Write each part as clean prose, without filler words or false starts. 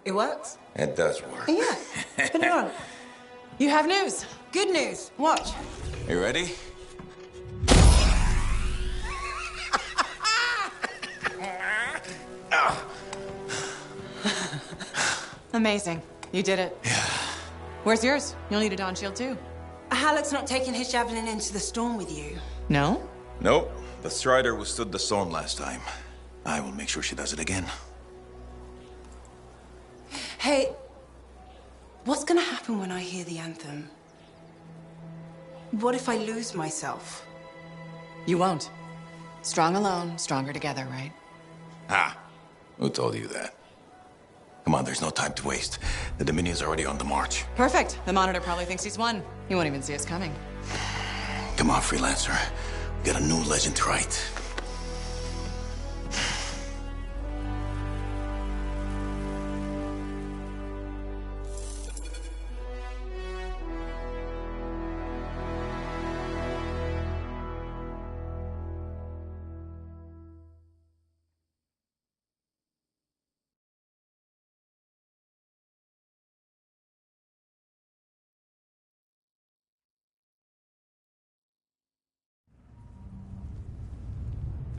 It works? It does work. Yeah. Put it on. You have news. Good news. Watch. You ready? Amazing. You did it. Yeah. Where's yours? You'll need a dawn shield too. Halleck's not taking his javelin into the storm with you. No? Nope. The Strider withstood the storm last time. I will make sure she does it again. Hey, what's gonna happen when I hear the anthem? What if I lose myself? You won't. Strong alone, stronger together, right? Ah, who told you that? Come on, there's no time to waste. The Dominion's already on the march. Perfect. The Monitor probably thinks he's won. He won't even see us coming. Come on, Freelancer. We got a new legend to write.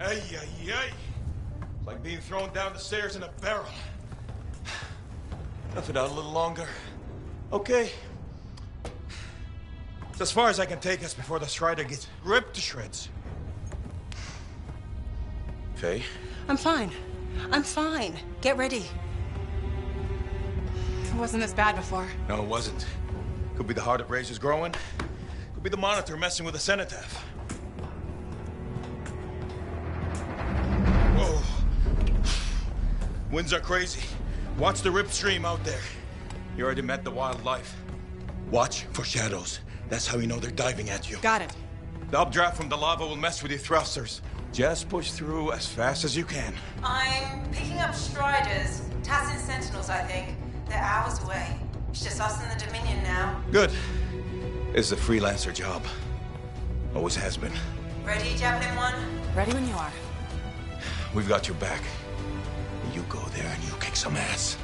Ay, ay, ay. It's like being thrown down the stairs in a barrel. Tough it out a little longer. Okay. It's as far as I can take us before the Strider gets ripped to shreds. Faye? I'm fine. I'm fine. Get ready. It wasn't this bad before. No, it wasn't. Could be the heart of Razor's growing. Could be the Monitor messing with the cenotaph. Whoa. Winds are crazy. Watch the rip stream out there. You already met the wildlife. Watch for shadows. That's how you know they're diving at you. Got it. The updraft from the lava will mess with your thrusters. Just push through as fast as you can. I'm picking up Striders. Tassin Sentinels, I think. They're hours away. It's just us and the Dominion now. Good. It's a freelancer job. Always has been. Ready, Javelin 1? Ready when you are. We've got your back. You go there and you kick some ass.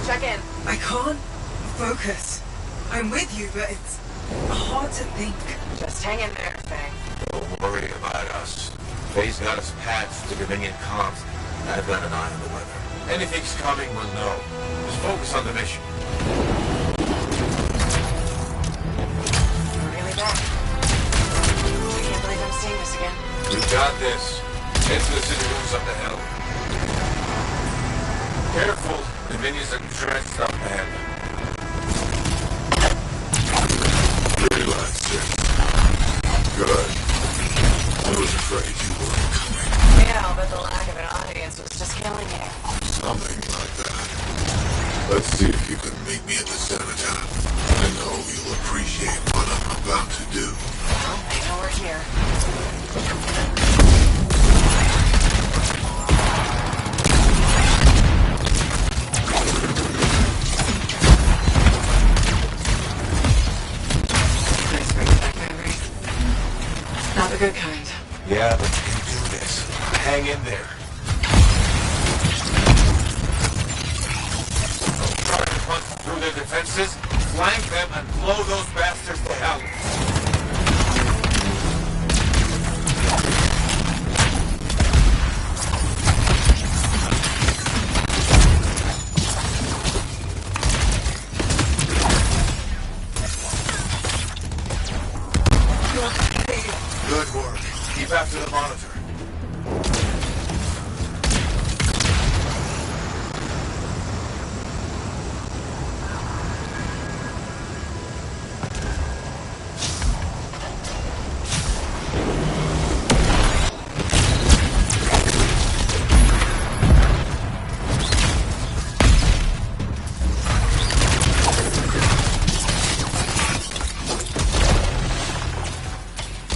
Check in. I can't focus. I'm with you, but it's hard to think. Just hang in there, Faye. Don't worry about us. Faye's got us patched to Dominion comms. I've got an eye on the weather. Anything's coming, we'll know. Just focus on the mission. We're really back. I can't believe I'm seeing this again. We got this. Into the citadels up the hill. Careful. Dominions are drenched up ahead. Relaxing. Good. I was afraid you weren't coming. Yeah, but the lack of an audience was just killing you. Something like that. Let's see if you can meet me at the cenotaph. I know you'll appreciate what I'm about to do. Well, I know we're here. good kind. Yeah, but you can do this. Hang in there. Try to punch through their defenses, flank them, and blow those bastards to hell. Good work. Keep after the monitor.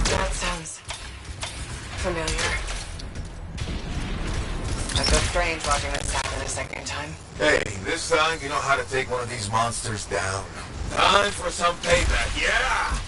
That sounds familiar. I feel strange watching this happen a second time. Hey, this time you know how to take one of these monsters down. Time for some payback, yeah!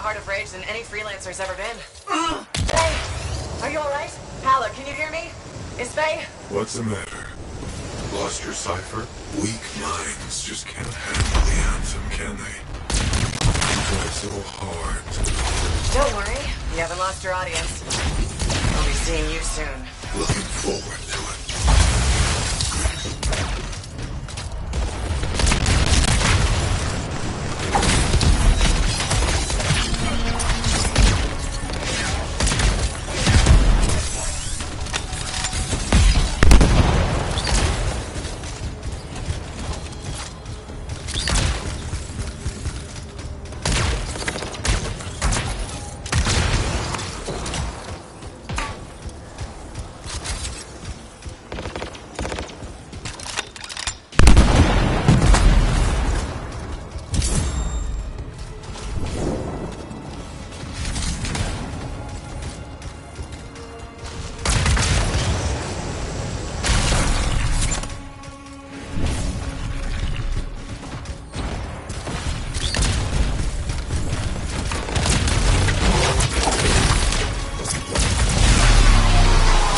heart of rage than any freelancer's ever been. Faye! Are you alright? Paolo, can you hear me? Is Faye? What's the matter? Lost your cipher? Weak minds just can't handle the anthem, can they? Try so hard. Don't worry. You haven't lost your audience. I'll be seeing you soon. Looking forward to it.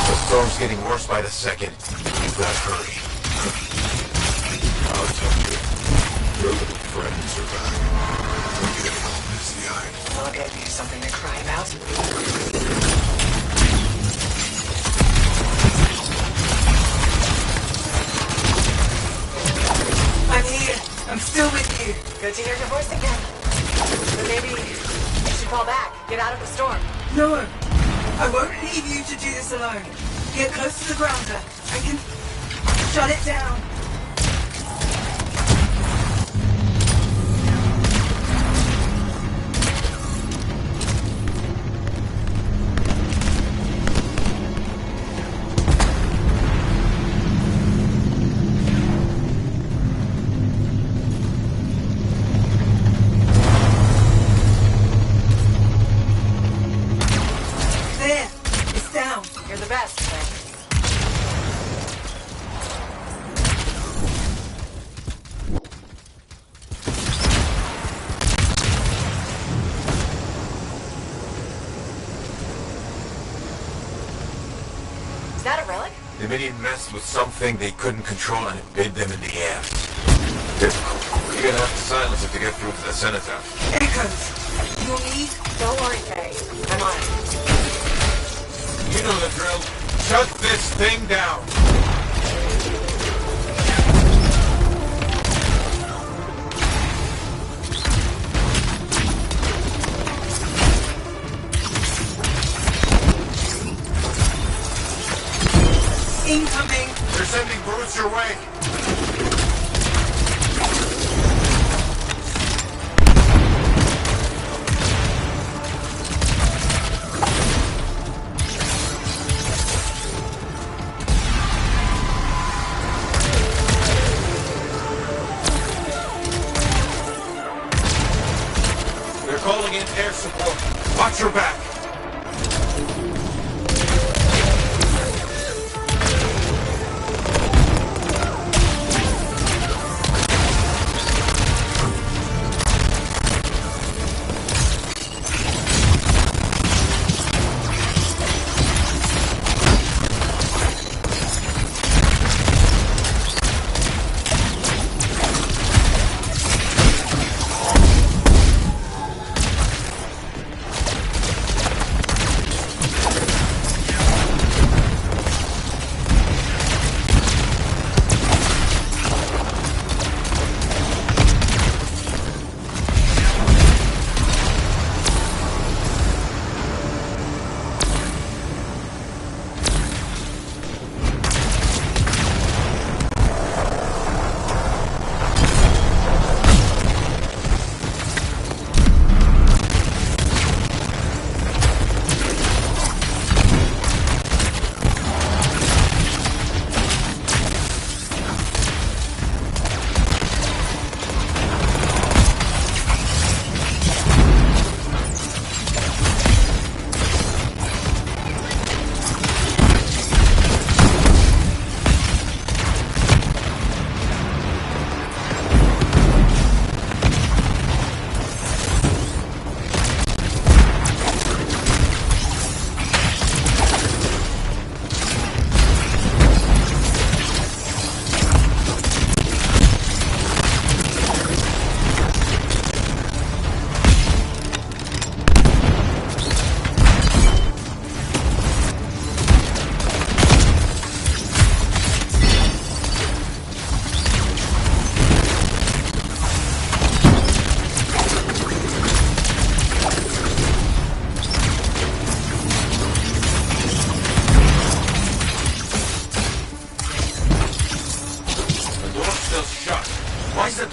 The storm's getting worse by the second. You've got to hurry. I'll tell you. Your little friends are back. We're getting all misty-eyed. I'll get you something to cry about. I'm here. I'm still with you. Good to hear your voice again. But maybe you should fall back. Get out of the storm. No, I won't leave you to do this alone. Get close to the grounder. I can shut it down. There, it's down. You're the best, Faye. Is that a relic? The Minion messed with something they couldn't control and it bid them in the air. Difficult. You're gonna have to silence it to get through to the cenotaph. Echoes. You'll need. Don't worry, Faye. I'm on it. You know the drill. Shut this thing down. Incoming. They're sending brutes your way. They're calling in air support. Watch your back.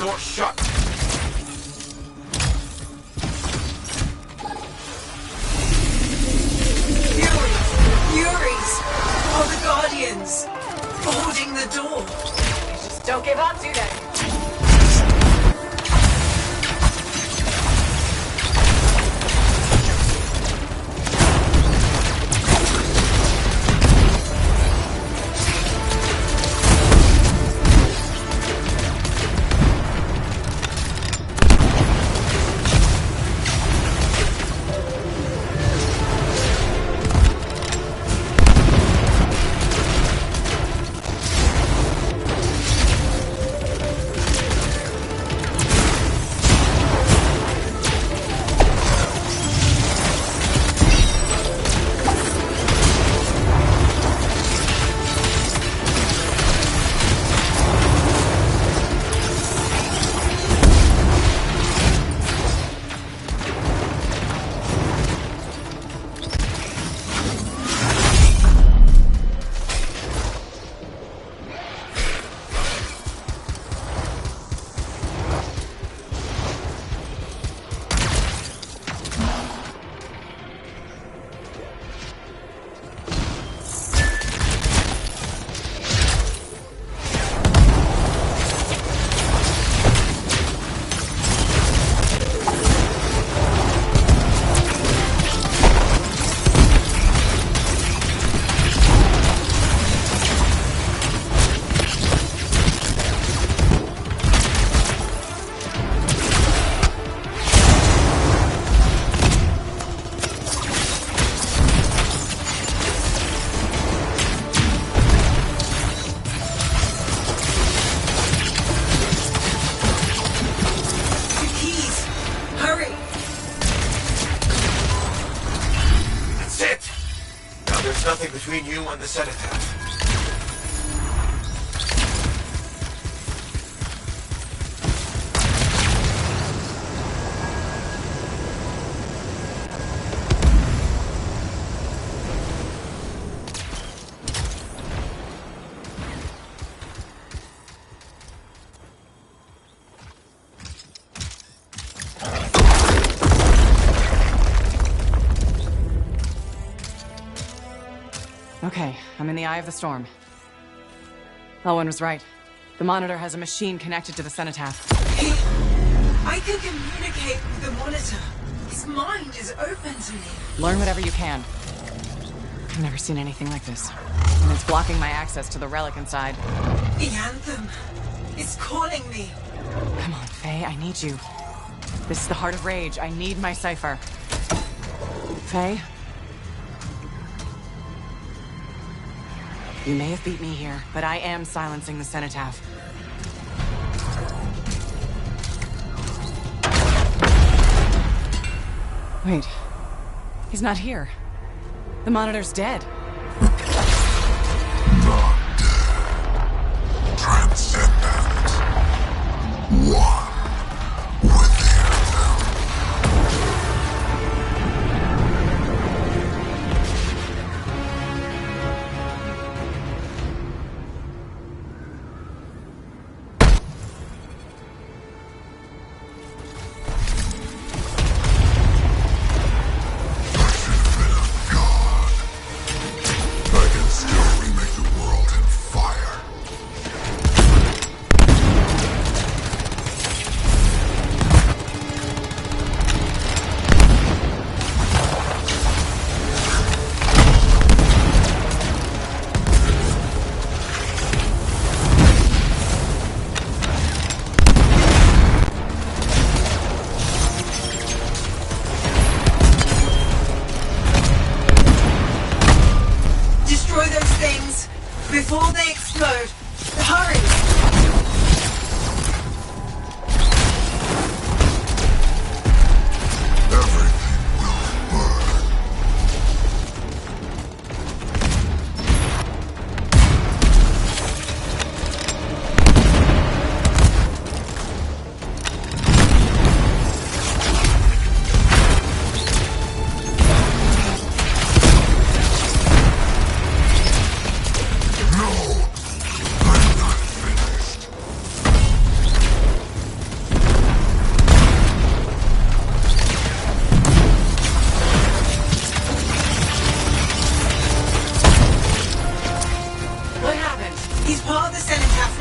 door shut. Furies! Oh, the Guardians! Holding the door! Just don't give up, do they? Nothing between you and the cenotaph. Okay, I'm in the eye of the storm. Owen was right. The monitor has a machine connected to the cenotaph. I can communicate with the monitor. His mind is open to me. Learn whatever you can. I've never seen anything like this. And it's blocking my access to the relic inside. The anthem. It's calling me. Come on, Faye, I need you. This is the heart of rage. I need my cipher. Faye? You may have beat me here, but I am silencing the cenotaph. Wait. He's not here. The monitor's dead. Not dead. Transcendent. One with the anthem. Before they explode, hurry! Everything will burn. No! I'm not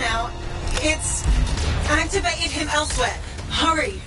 now. It's activated him elsewhere. Hurry.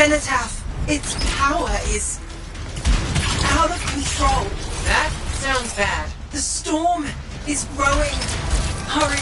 Cenotaph, its power is out of control. That sounds bad. The storm is growing. Hurry.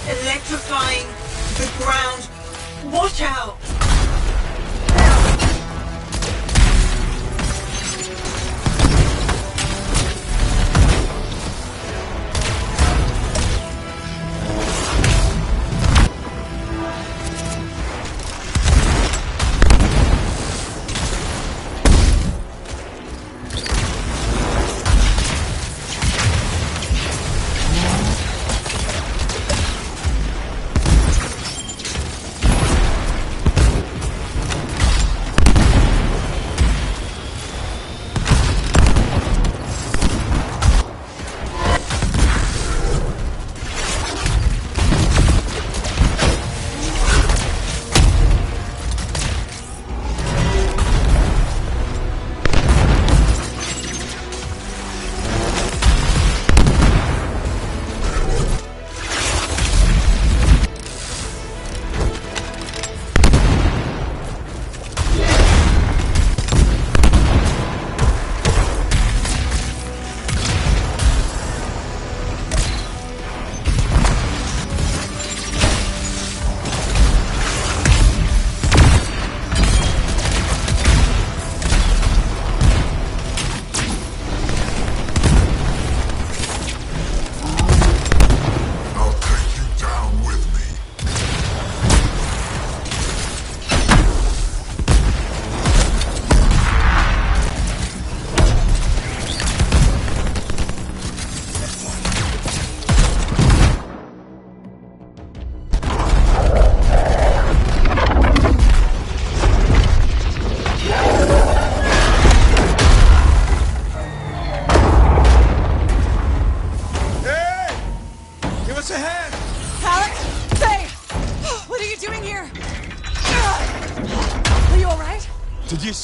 Electrifying the ground. Watch out!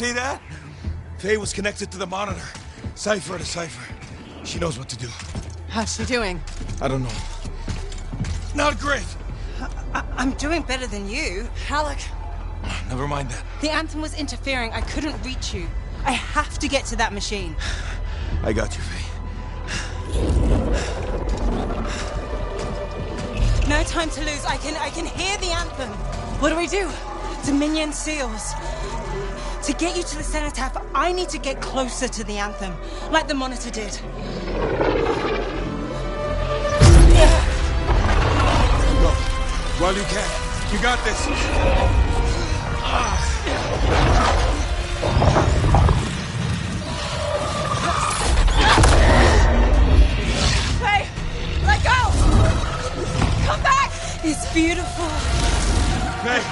see that? Faye was connected to the monitor. Cipher to cipher. She knows what to do. How's she doing? I don't know. Not great. I'm doing better than you. Alec. Never mind that. The anthem was interfering. I couldn't reach you. I have to get to that machine. I got you, Faye. No time to lose. I can hear the anthem. What do we do? Dominion seals. To get you to the cenotaph, I need to get closer to the anthem, like the monitor did. Go. While you can. You got this. Hey! Let go! Come back! It's beautiful. Faye!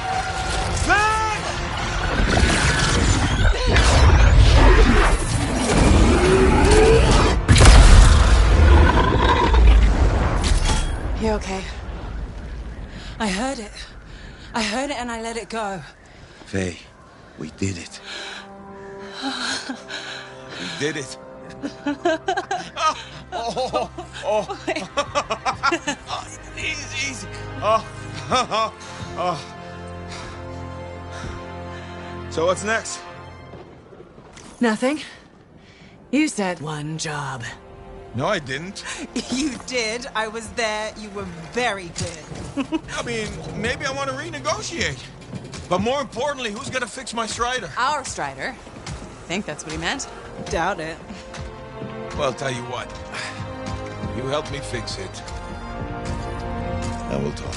Faye! You okay? I heard it. I heard it and I let it go. Faye, we did it. We did it. Oh. Easy. Oh. So what's next? Nothing. You said one job. No, I didn't. You did. I was there. You were very good. I mean, maybe I want to renegotiate. But more importantly, who's gonna fix my Strider? Our Strider. I think that's what he meant. Doubt it. Well, tell you what. You help me fix it. And we'll talk.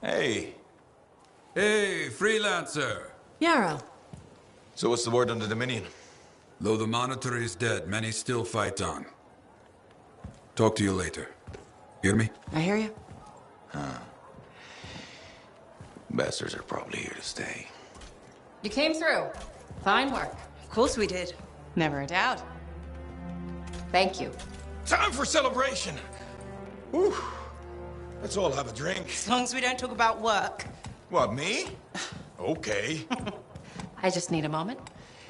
Hey. Hey, freelancer. Yarrow. So what's the word on the Dominion? Though the Monitor is dead, many still fight on. Talk to you later. Hear me? I hear you. Bastards are probably here to stay. You came through. Fine work. Of course we did. Never a doubt. Thank you. Time for celebration. Whew. Let's all have a drink. As long as we don't talk about work. What, me? Okay. I just need a moment.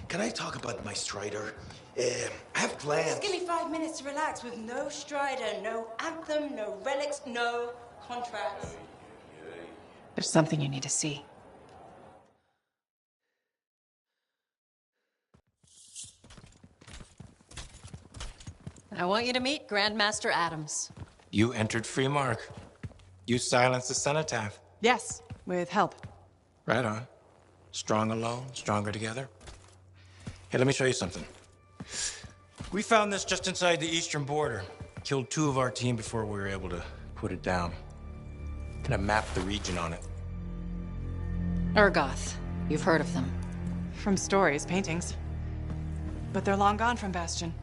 Can I talk about my Strider? I have plans. Just give me 5 minutes to relax with no Strider, no anthem, no relics, no contracts. There's something you need to see. I want you to meet Grandmaster Adams. You entered Free Mark. You silenced the cenotaph. Yes, with help. Right on. Strong alone, stronger together. Hey, let me show you something. We found this just inside the eastern border. Killed 2 of our team before we were able to put it down. And I mapped the region on it. Urgoth. You've heard of them. From stories, paintings. But they're long gone from Bastion.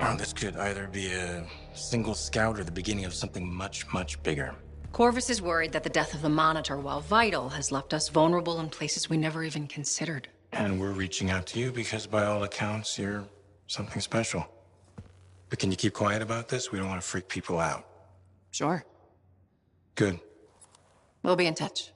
Oh, this could either be a single scout or the beginning of something much, much bigger. Corvus is worried that the death of the Monitor, while vital, has left us vulnerable in places we never even considered. And we're reaching out to you because, by all accounts, you're something special. But can you keep quiet about this? We don't want to freak people out. Sure. Good. We'll be in touch.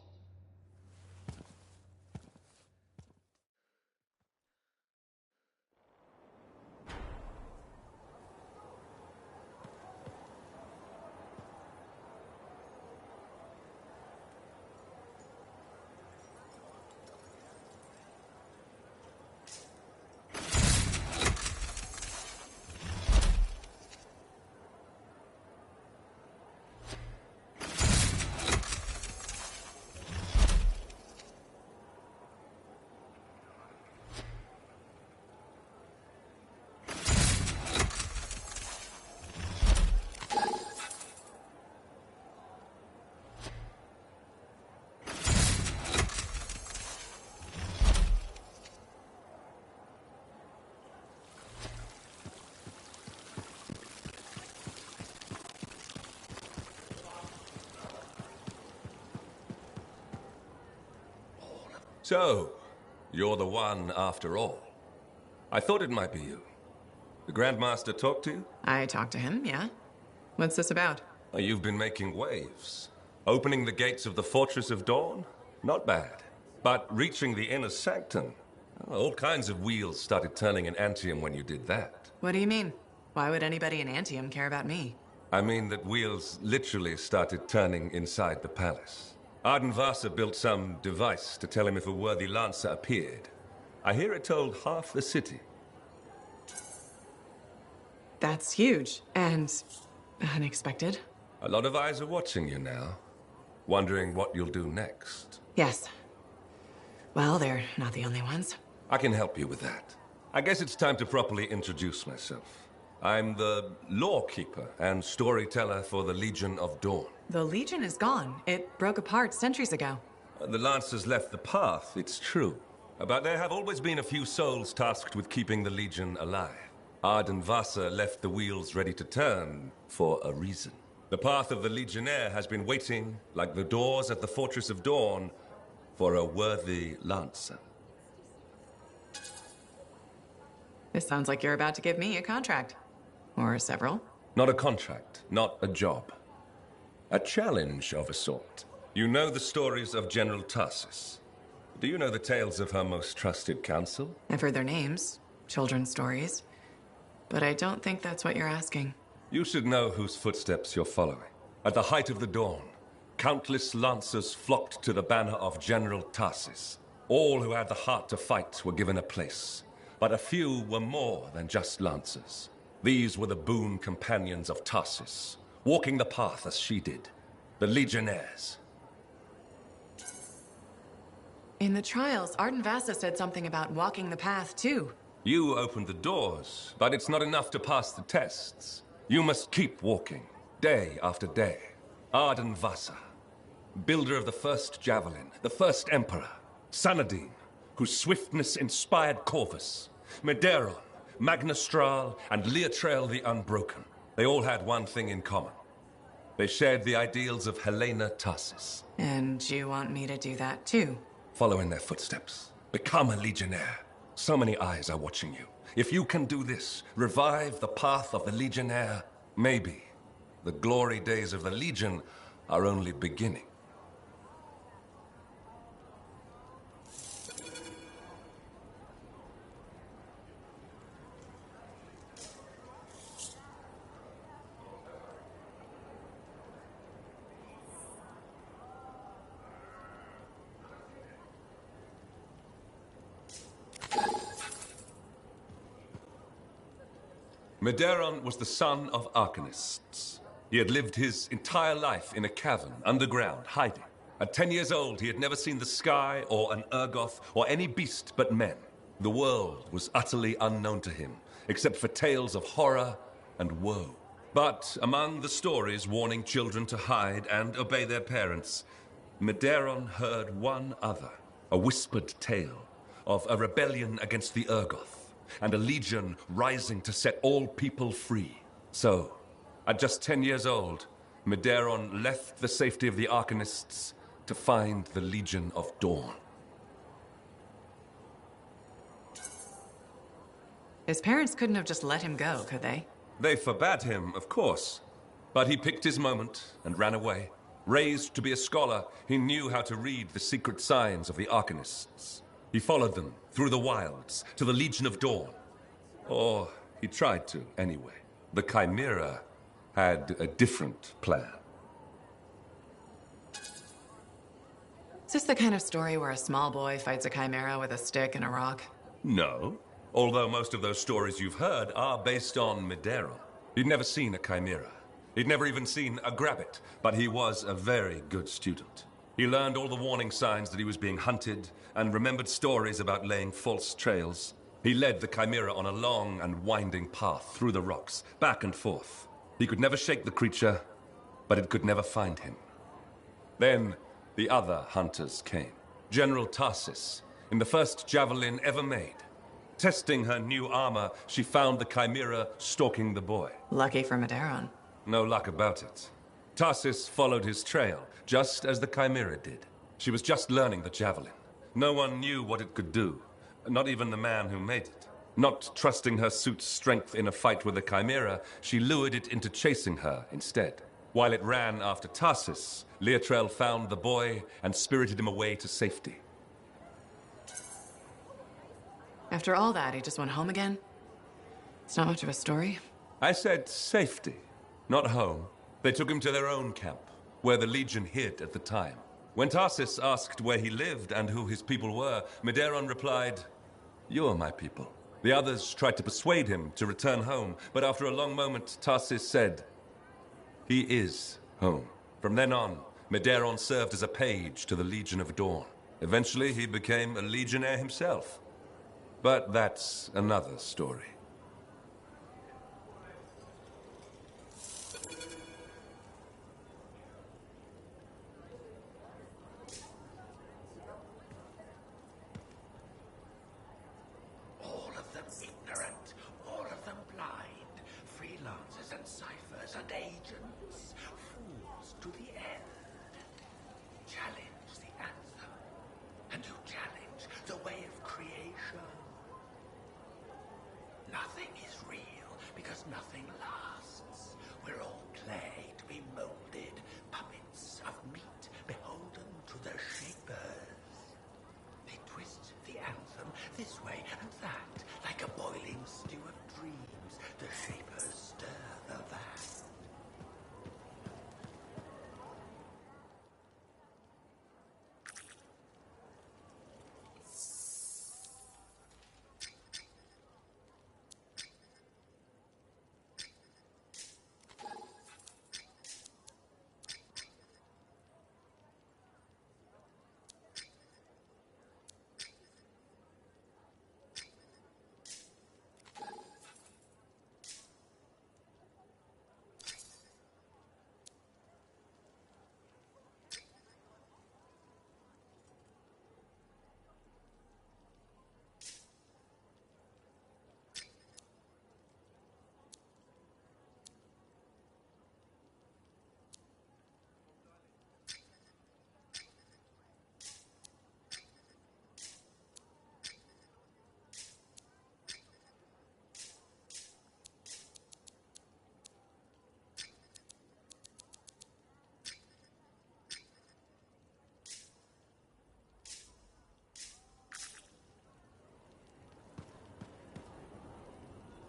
So, you're the one after all. I thought it might be you. The Grandmaster talked to you? I talked to him, yeah. What's this about? You've been making waves. Opening the gates of the Fortress of Dawn? Not bad. But reaching the inner sanctum? All kinds of wheels started turning in Antium when you did that. What do you mean? Why would anybody in Antium care about me? I mean that wheels literally started turning inside the palace. Ardenvasa built some device to tell him if a worthy lancer appeared. I hear it told half the city. That's huge and unexpected. A lot of eyes are watching you now, wondering what you'll do next. Yes. Well, they're not the only ones. I can help you with that. I guess it's time to properly introduce myself. I'm the lawkeeper and storyteller for the Legion of Dawn. The Legion is gone. It broke apart centuries ago. The Lancers left the path, it's true. But there have always been a few souls tasked with keeping the Legion alive. Ardenvasa left the wheels ready to turn for a reason. The path of the Legionnaire has been waiting, like the doors at the Fortress of Dawn, for a worthy Lancer. This sounds like you're about to give me a contract. Or several. Not a contract, not a job. A challenge of a sort. You know the stories of General Tarsus. Do you know the tales of her most trusted counsel? I've heard their names, children's stories. But I don't think that's what you're asking. You should know whose footsteps you're following. At the height of the dawn, countless lancers flocked to the banner of General Tarsus. All who had the heart to fight were given a place. But a few were more than just lancers. These were the boon companions of Tarsus, walking the path as she did. The Legionnaires. In the trials, Ardenvasa said something about walking the path, too. You opened the doors, but it's not enough to pass the tests. You must keep walking, day after day. Ardenvasa, builder of the first javelin, the first emperor. Sanadine, whose swiftness inspired Corvus. Medeiros, Magnastral, and Leotrail the Unbroken. They all had one thing in common. They shared the ideals of Helena Tarsus. And you want me to do that, too? Follow in their footsteps. Become a Legionnaire. So many eyes are watching you. If you can do this, revive the path of the Legionnaire, maybe the glory days of the Legion are only beginning. Medeiros was the son of arcanists. He had lived his entire life in a cavern, underground, hiding. At 10 years old, he had never seen the sky or an Urgoth or any beast but men. The world was utterly unknown to him, except for tales of horror and woe. But among the stories warning children to hide and obey their parents, Medeiros heard one other, a whispered tale of a rebellion against the Urgoth, and a legion rising to set all people free. So, at just 10 years old, Medeiros left the safety of the Arcanists to find the Legion of Dawn. His parents couldn't have just let him go, could they? They forbade him, of course. But he picked his moment and ran away. Raised to be a scholar, he knew how to read the secret signs of the Arcanists. He followed them through the wilds to the Legion of Dawn. Or he tried to, anyway. The Chimera had a different plan. Is this the kind of story where a small boy fights a Chimera with a stick and a rock? No. Although most of those stories you've heard are based on Medeiros. He'd never seen a Chimera. He'd never even seen a Grabbit, but he was a very good student. He learned all the warning signs that he was being hunted, and remembered stories about laying false trails. He led the Chimera on a long and winding path through the rocks, back and forth. He could never shake the creature, but it could never find him. Then, the other hunters came. General Tarsis, in the first javelin ever made. Testing her new armor, she found the Chimera stalking the boy. Lucky for Medeiros. No luck about it. Tarsis followed his trail, just as the Chimera did. She was just learning the javelin. No one knew what it could do, not even the man who made it. Not trusting her suit's strength in a fight with the Chimera, she lured it into chasing her instead. While it ran after Tarsis, Leotrel found the boy and spirited him away to safety. After all that, he just went home again? It's not much of a story. I said safety, not home. They took him to their own camp, where the Legion hid at the time. When Tarsis asked where he lived and who his people were, Medeiros replied, "You are my people." The others tried to persuade him to return home, but after a long moment, Tarsis said, "He is home." From then on, Medeiros served as a page to the Legion of Dawn. Eventually, he became a legionnaire himself. But that's another story. All of them ignorant, all of them blind, freelancers and ciphers and agents, fools to the end. Challenge the anthem, and you challenge the way of creation. Nothing is real because nothing lasts. We're all clay to be molded, puppets of meat beholden to their shapers. They twist the anthem this way and that, like a boiling stew of dreams. The shapers stir the vat.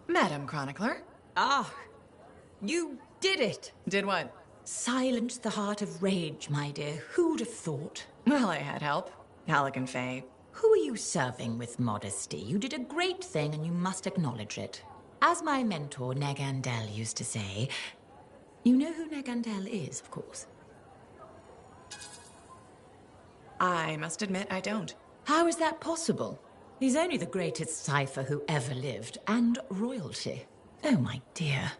Madam Chronicler. Ah, you did it. Did what? Silenced the heart of rage, my dear. Who'd have thought? Well, I had help. Halleck and Faye. Who are you serving with modesty? You did a great thing and you must acknowledge it. As my mentor Negandel used to say, you know who Negandel is, of course. I must admit I don't. How is that possible? He's only the greatest cipher who ever lived, and royalty. Oh, my dear.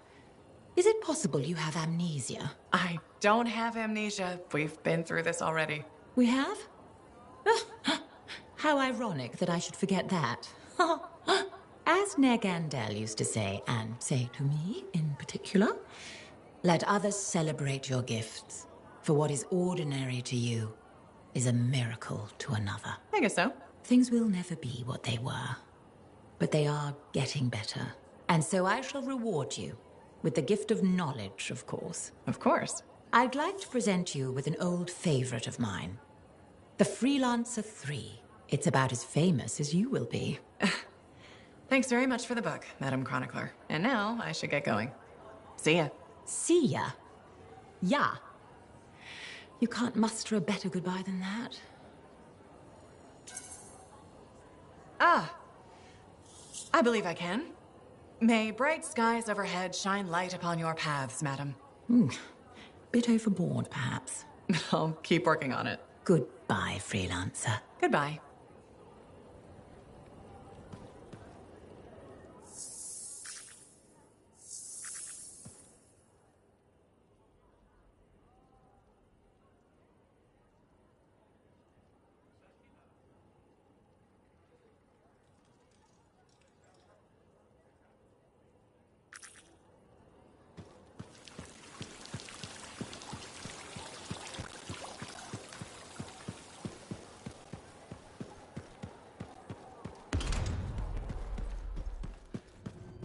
Is it possible you have amnesia? I don't have amnesia. We've been through this already. We have? How ironic that I should forget that. As Negandel used to say, and say to me in particular, let others celebrate your gifts, for what is ordinary to you is a miracle to another. I guess so. Things will never be what they were, but they are getting better. And so I shall reward you with the gift of knowledge, of course. Of course. I'd like to present you with an old favorite of mine, the Freelancer 3. It's about as famous as you will be. Thanks very much for the book, Madam Chronicler. And now I should get going. See ya. See ya? Yeah. You can't muster a better goodbye than that. Ah. I believe I can. May bright skies overhead shine light upon your paths, madam. Bit overboard, perhaps. I'll keep working on it. Goodbye, Freelancer. Goodbye.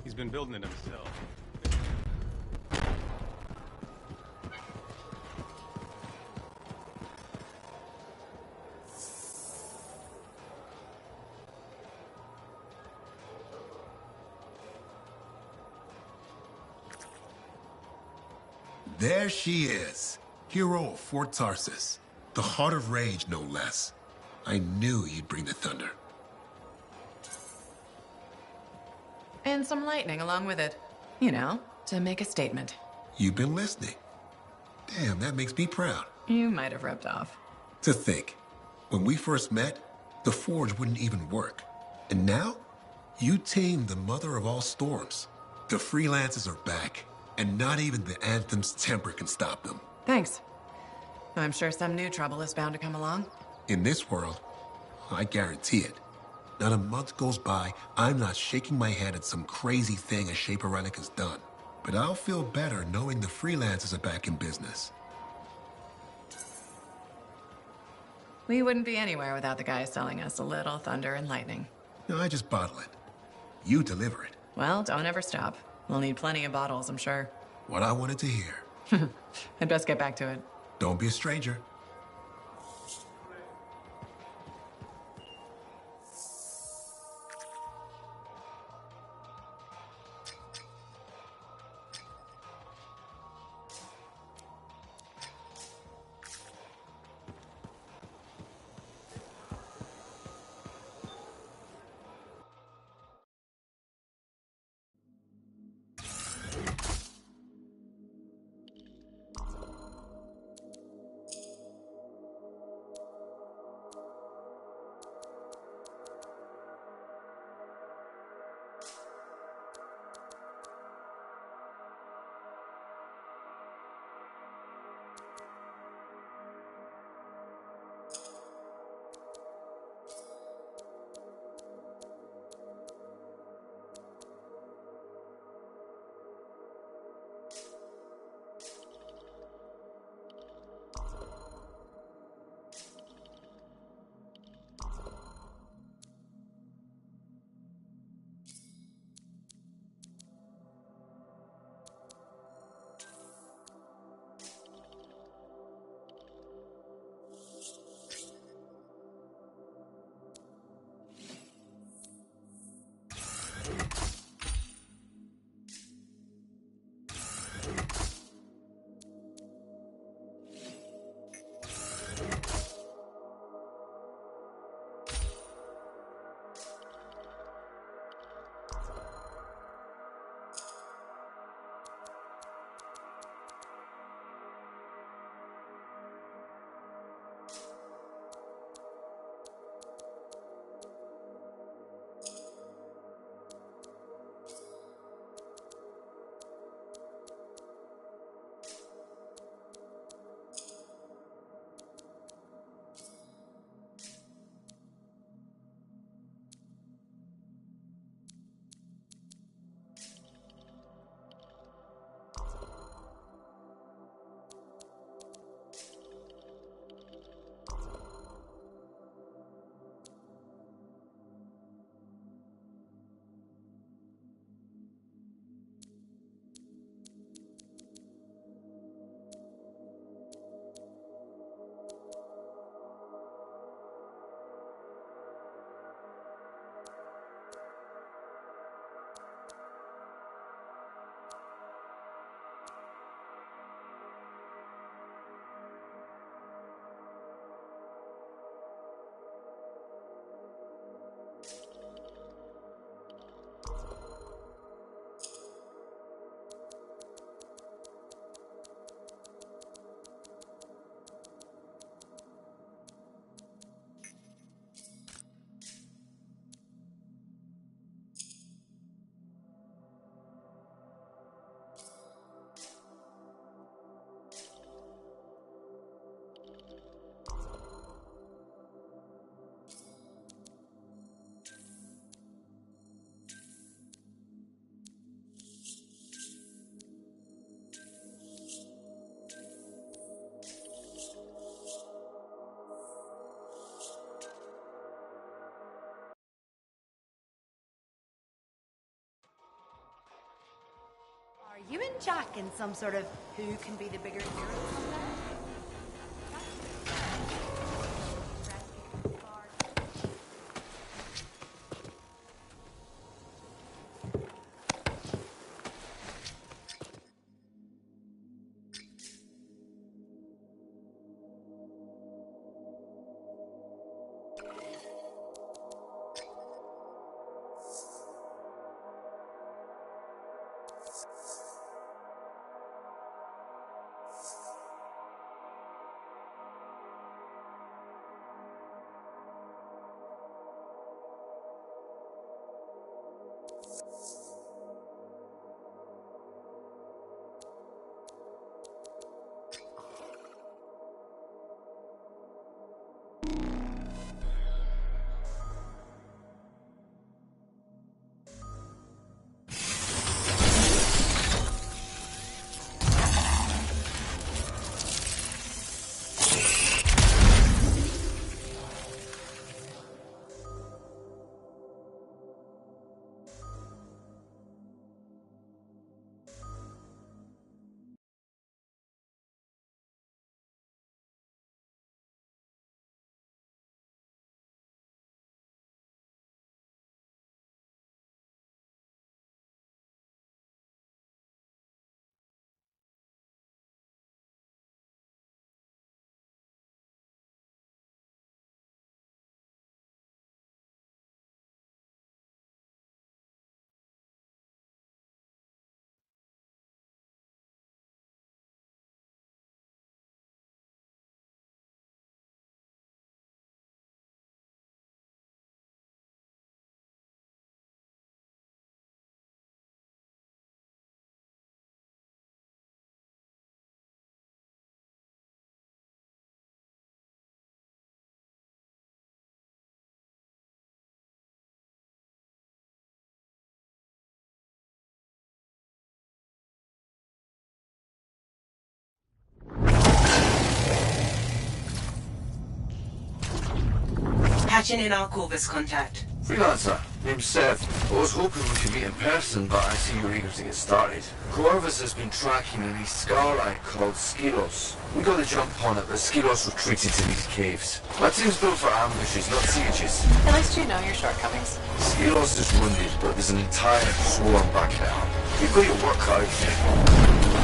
He's been building it himself. There she is, hero of Fort Tarsus. The heart of rage, no less. I knew you'd bring the thunder. And some lightning along with it. You know, to make a statement. You've been listening. Damn, that makes me proud. You might have rubbed off. To think, when we first met, the forge wouldn't even work. And now, you tamed the mother of all storms. The freelancers are back, and not even the Anthem's temper can stop them. Thanks. I'm sure some new trouble is bound to come along. In this world, I guarantee it. Not a month goes by, I'm not shaking my head at some crazy thing a Shaper Relic has done. But I'll feel better knowing the freelancers are back in business. We wouldn't be anywhere without the guys selling us a little thunder and lightning. No, I just bottle it. You deliver it. Well, don't ever stop. We'll need plenty of bottles, I'm sure. What I wanted to hear. I'd best get back to it. Don't be a stranger. Are you and Jack in some sort of who can be the bigger hero contest? Patching in our Corvus contact. Freelancer, name's Seth. I was hoping we could meet in person, but I see you're eager to get started. Corvus has been tracking an East Starlight called Skilos. We got the jump on it, but Skilos retreated to these caves. My team's built for ambushes, not sieges. At least you know your shortcomings. Skilos is wounded, but there's an entire swarm back there. You've got your work cut out for you.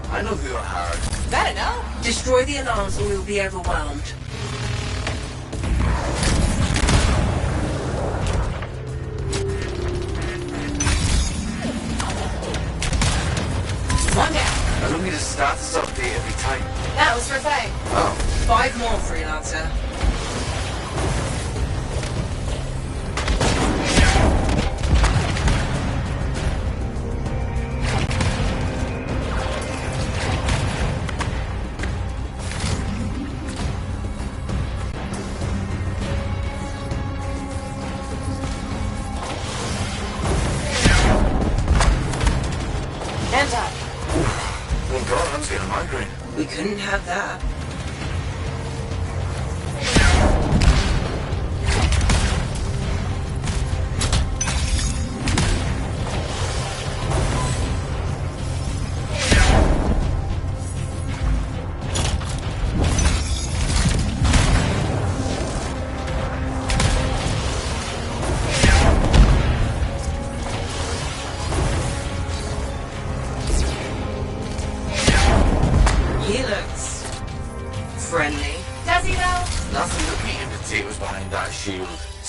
I know who are hard. Better know. Destroy the alarms or we'll be overwhelmed. One down. I don't need a status update every time. That was for Faye. Oh. 5 more, Freelancer. Hands up. Thank God, I was getting a migraine. We couldn't have that.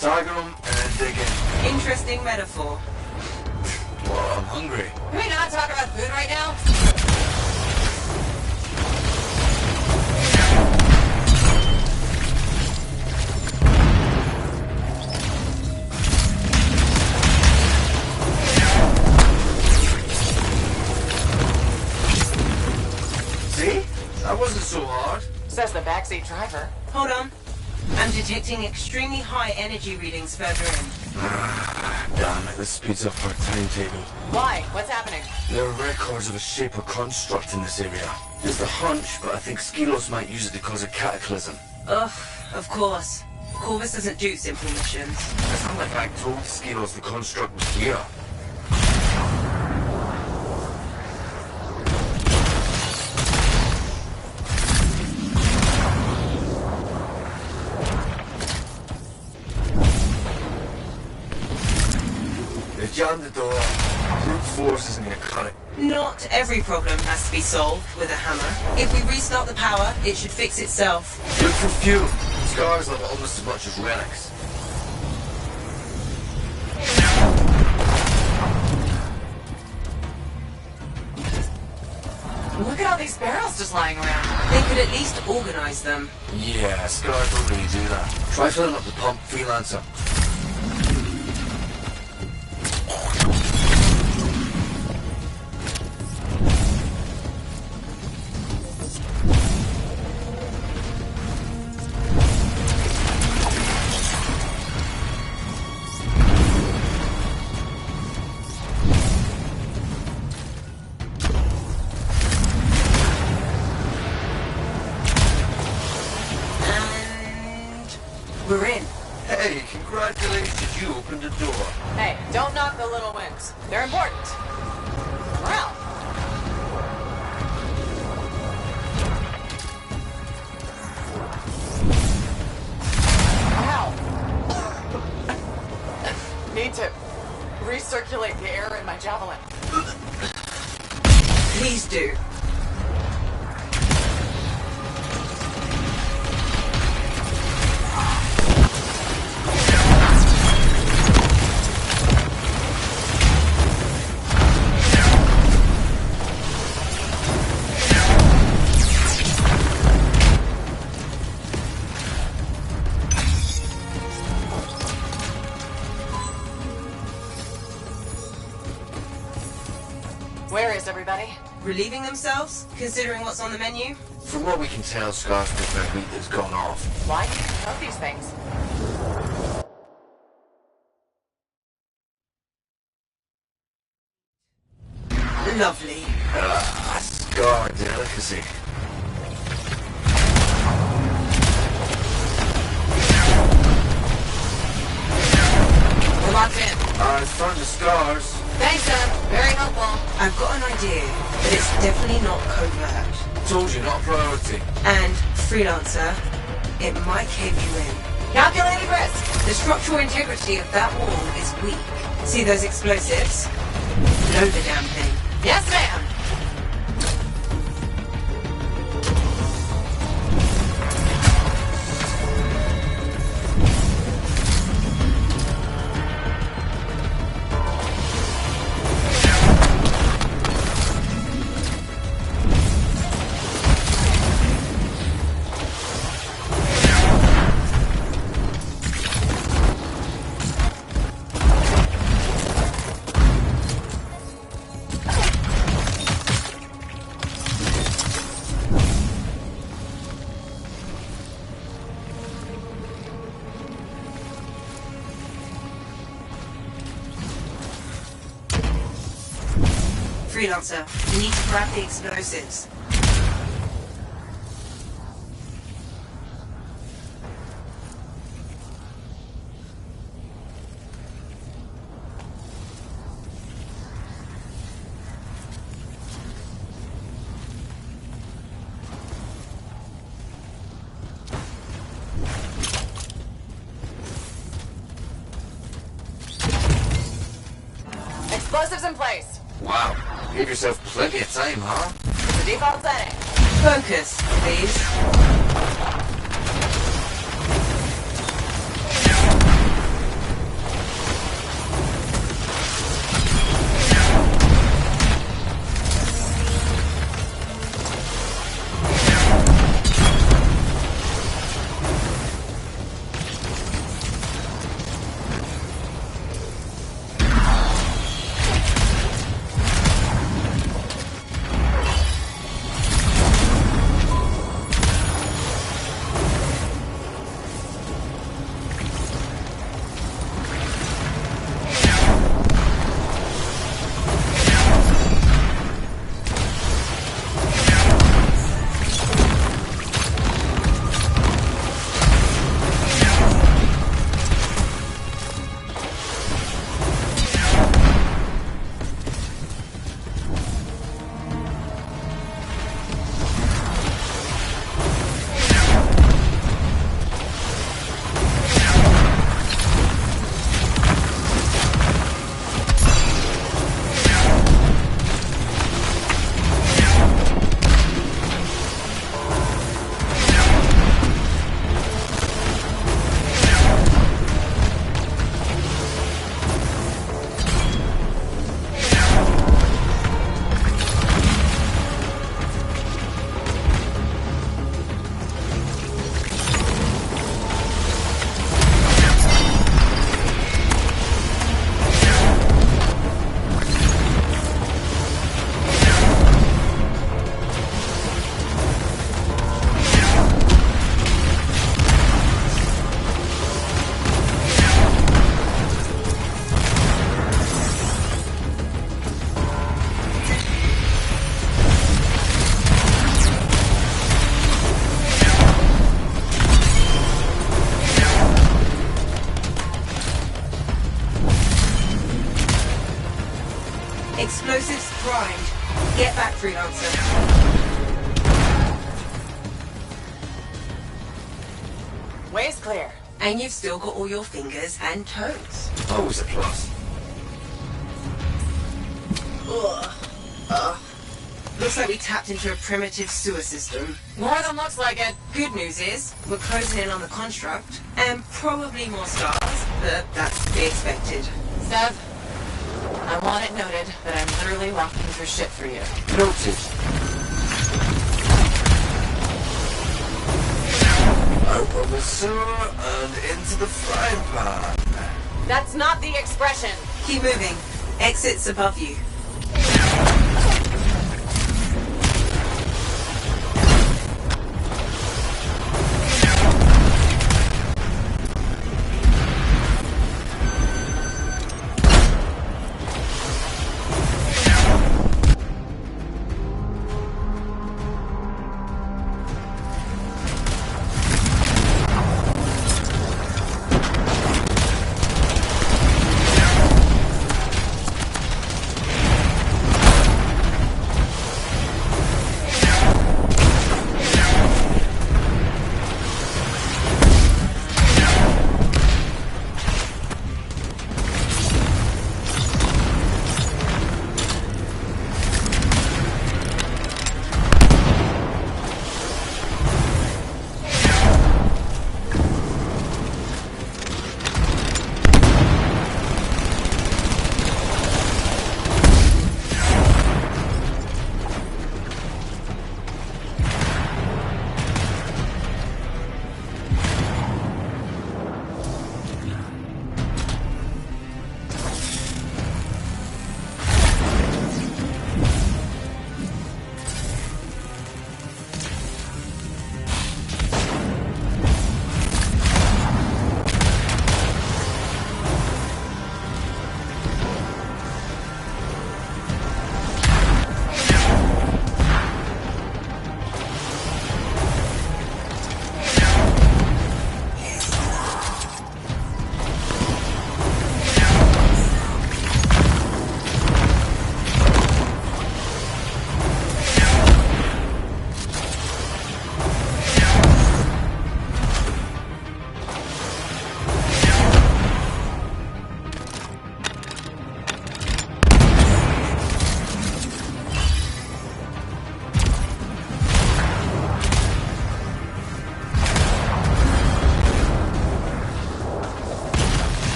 stagger them, and then dig in. Interesting metaphor. Well, I'm hungry. Can we not talk about food right now? See? That wasn't so hard. Says the backseat driver. Hold on. I'm detecting extremely high energy readings further in. Damn it, this speeds up our timetable. Why? What's happening? There are records of a shape or construct in this area. There's the hunch, but I think Skelos might use it to cause a cataclysm. Ugh, of course. Corvus doesn't do simple missions. It's not like I told Skelos the construct was here. They jammed the door. Brute force isn't gonna cut it. Not every problem has to be solved with a hammer. If we restart the power, it should fix itself. Look for fuel. Scars love it almost as much as relics. Look at all these barrels just lying around. They could at least organize them. Yeah, Scars don't really do that. Try filling up the pump, Freelancer. We're in. Hey, congratulations, you opened the door. Hey, don't knock the little wins. They're important. Morale. Ow. Need to recirculate the air in my javelin. Please do. Where is everybody? Relieving themselves, considering what's on the menu? From what we can tell, Scars prefer meat that's gone off. Why do you know these things? Lovely. Scar delicacy. We're locked in. It's found the Scars. Thanks, Sam. Very helpful. I've got an idea, but it's definitely not covert. Told you, not a priority. And, Freelancer, it might cave you in. Calculated risk. The structural integrity of that wall is weak. See those explosives? Load the damn thing. Yes, ma'am. Freelancer, you need to grab the explosives. Explosives in place. Wow. Give yourself plenty of time, huh? It's the default setting. Focus, please. Explosives primed. Get back, freelancer. Way's clear. And you've still got all your fingers and toes. Always a plus. Ugh. Looks like we tapped into a primitive sewer system. More than looks like it. Good news is, we're closing in on the construct, and probably more stars, but that's to be expected. Sev, I want it noted that I'm literally walking through shit for you. Noted. Out of the sewer and into the frying pan. That's not the expression. Keep moving. Exit's above you.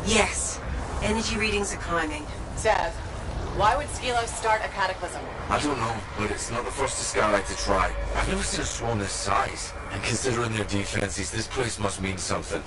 Yes. Energy readings are climbing. Sev, why would Skelos start a cataclysm? I don't know, but it's not the first Skylight to try. I've never seen a swarm this size. And considering their defenses, this place must mean something.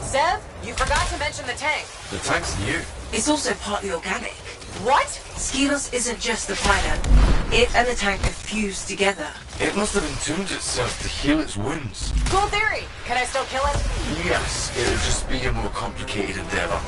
Sev, you forgot to mention the tank. The tank's new. It's also partly organic. What? Skilos isn't just the pilot. It and the tank are fused together. It must have entombed itself to heal its wounds. Cool theory. Can I still kill it? Yes, it'll just be a more complicated endeavor.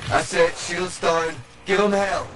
That's it, shields down. Give them hell.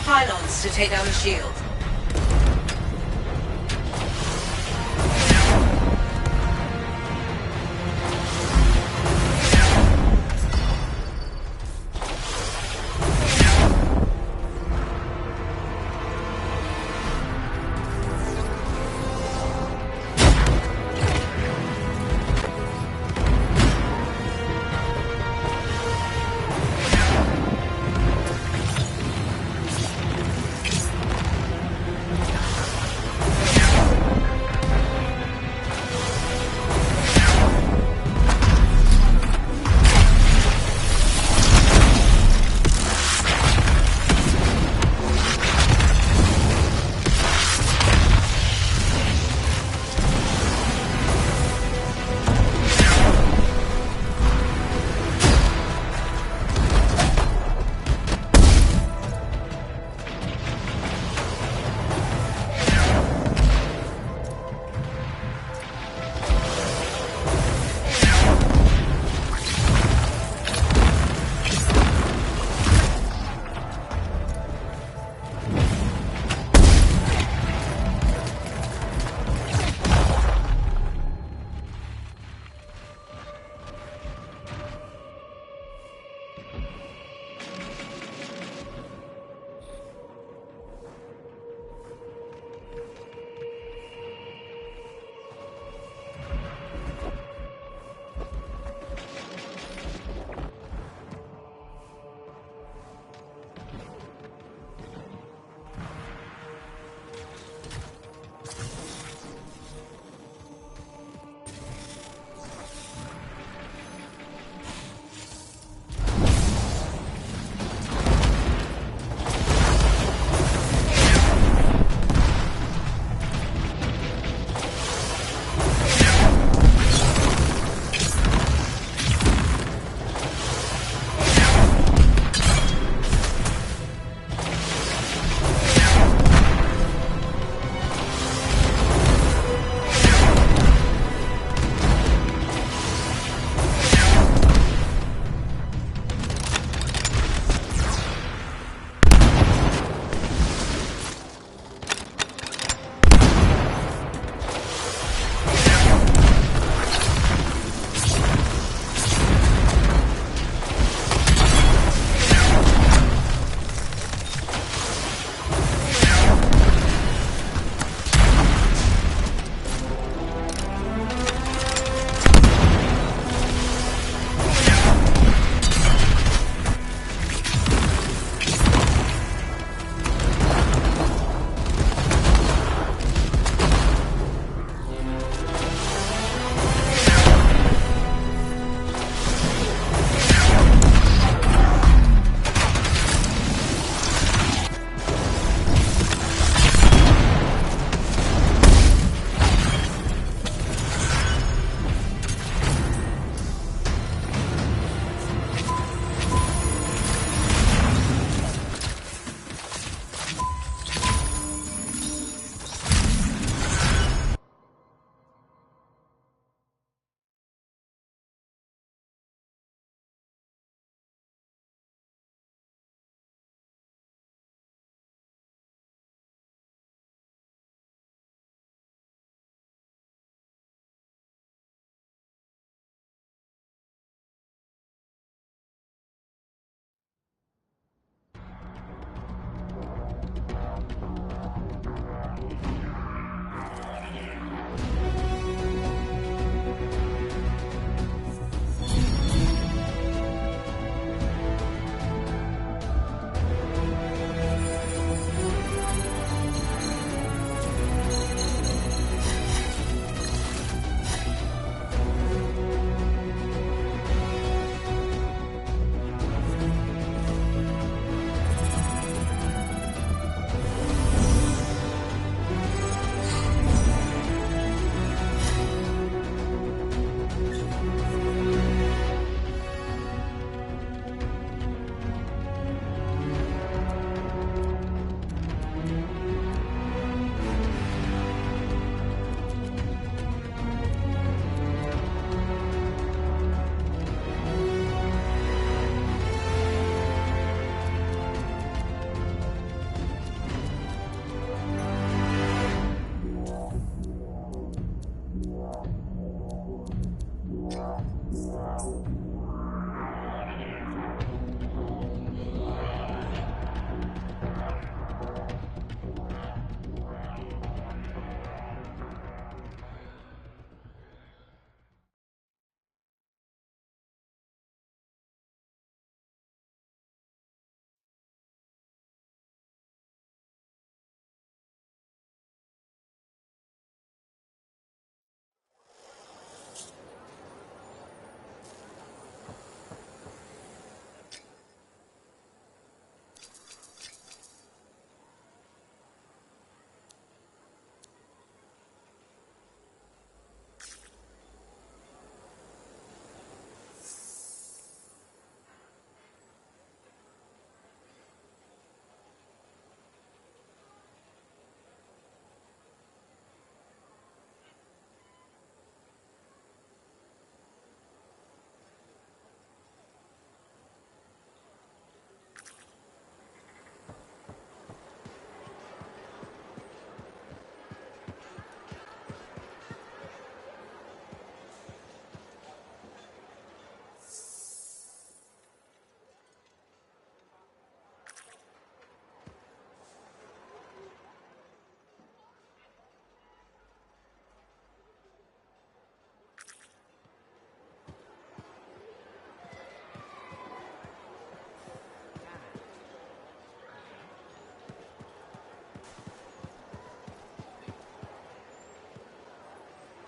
Pylons to take down the shield.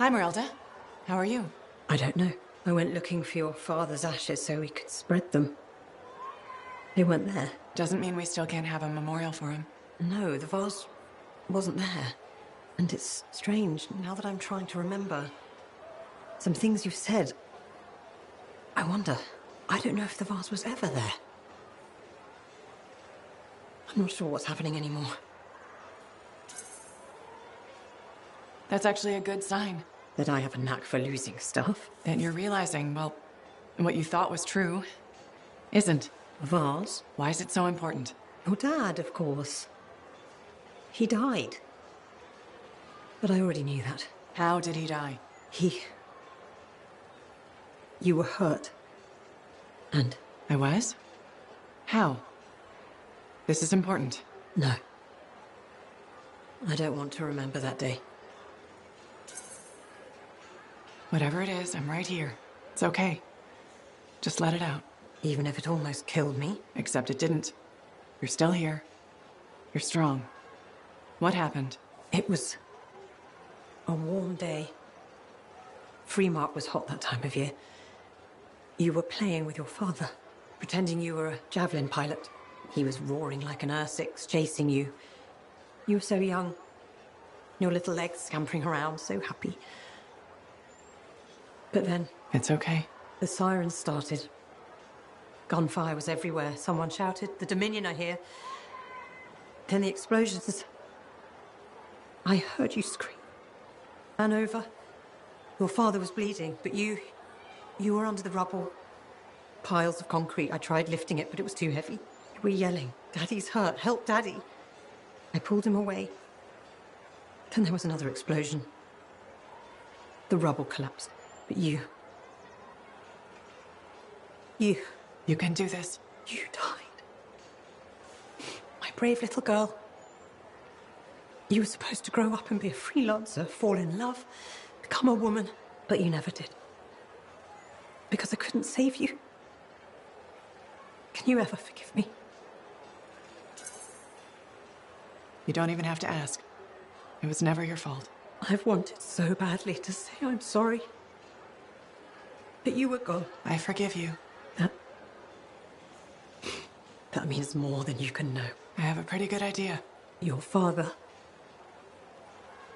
Hi, Merelda. How are you? I don't know. I went looking for your father's ashes so we could spread them. They weren't there. Doesn't mean we still can't have a memorial for him. No, the vase wasn't there. And it's strange, now that I'm trying to remember some things you've said. I wonder, I don't know if the vase was ever there. I'm not sure what's happening anymore. That's actually a good sign. That I have a knack for losing stuff. That you're realizing, well, what you thought was true isn't. A vase? Why is it so important? Your dad, of course. He died. But I already knew that. How did he die? You were hurt. And? I was? How? This is important. No. I don't want to remember that day. Whatever it is, I'm right here. It's okay. Just let it out. Even if it almost killed me? Except it didn't. You're still here. You're strong. What happened? It was a warm day. Fremont was hot that time of year. You were playing with your father, pretending you were a javelin pilot. He was roaring like an Ursix, chasing you. You were so young. Your little legs scampering around, so happy. But then... It's okay. The sirens started. Gunfire was everywhere. Someone shouted, "The Dominion are here." Then the explosions. I heard you scream. Ran over. Your father was bleeding, but you were under the rubble. Piles of concrete. I tried lifting it, but it was too heavy. You were yelling, "Daddy's hurt. Help, Daddy." I pulled him away. Then there was another explosion. The rubble collapsed. But you... You can do this. You died. My brave little girl. You were supposed to grow up and be a freelancer, fall in love, become a woman, but you never did. Because I couldn't save you. Can you ever forgive me? You don't even have to ask. It was never your fault. I've wanted so badly to say I'm sorry. But you were gone. I forgive you. That means more than you can know. I have a pretty good idea. Your father.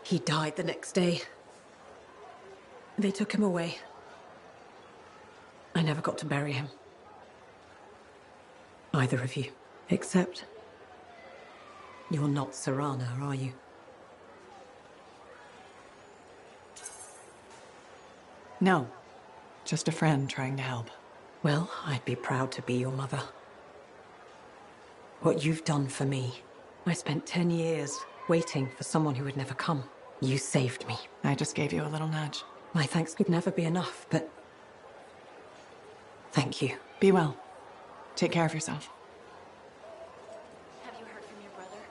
He died the next day. They took him away. I never got to bury him. Either of you. Except... you're not Serana, are you? No. Just a friend trying to help. Well, I'd be proud to be your mother. What you've done for me. I spent 10 years waiting for someone who would never come. You saved me. I just gave you a little nudge. My thanks could never be enough, but... thank you. Be well. Take care of yourself. Have you heard from your brother?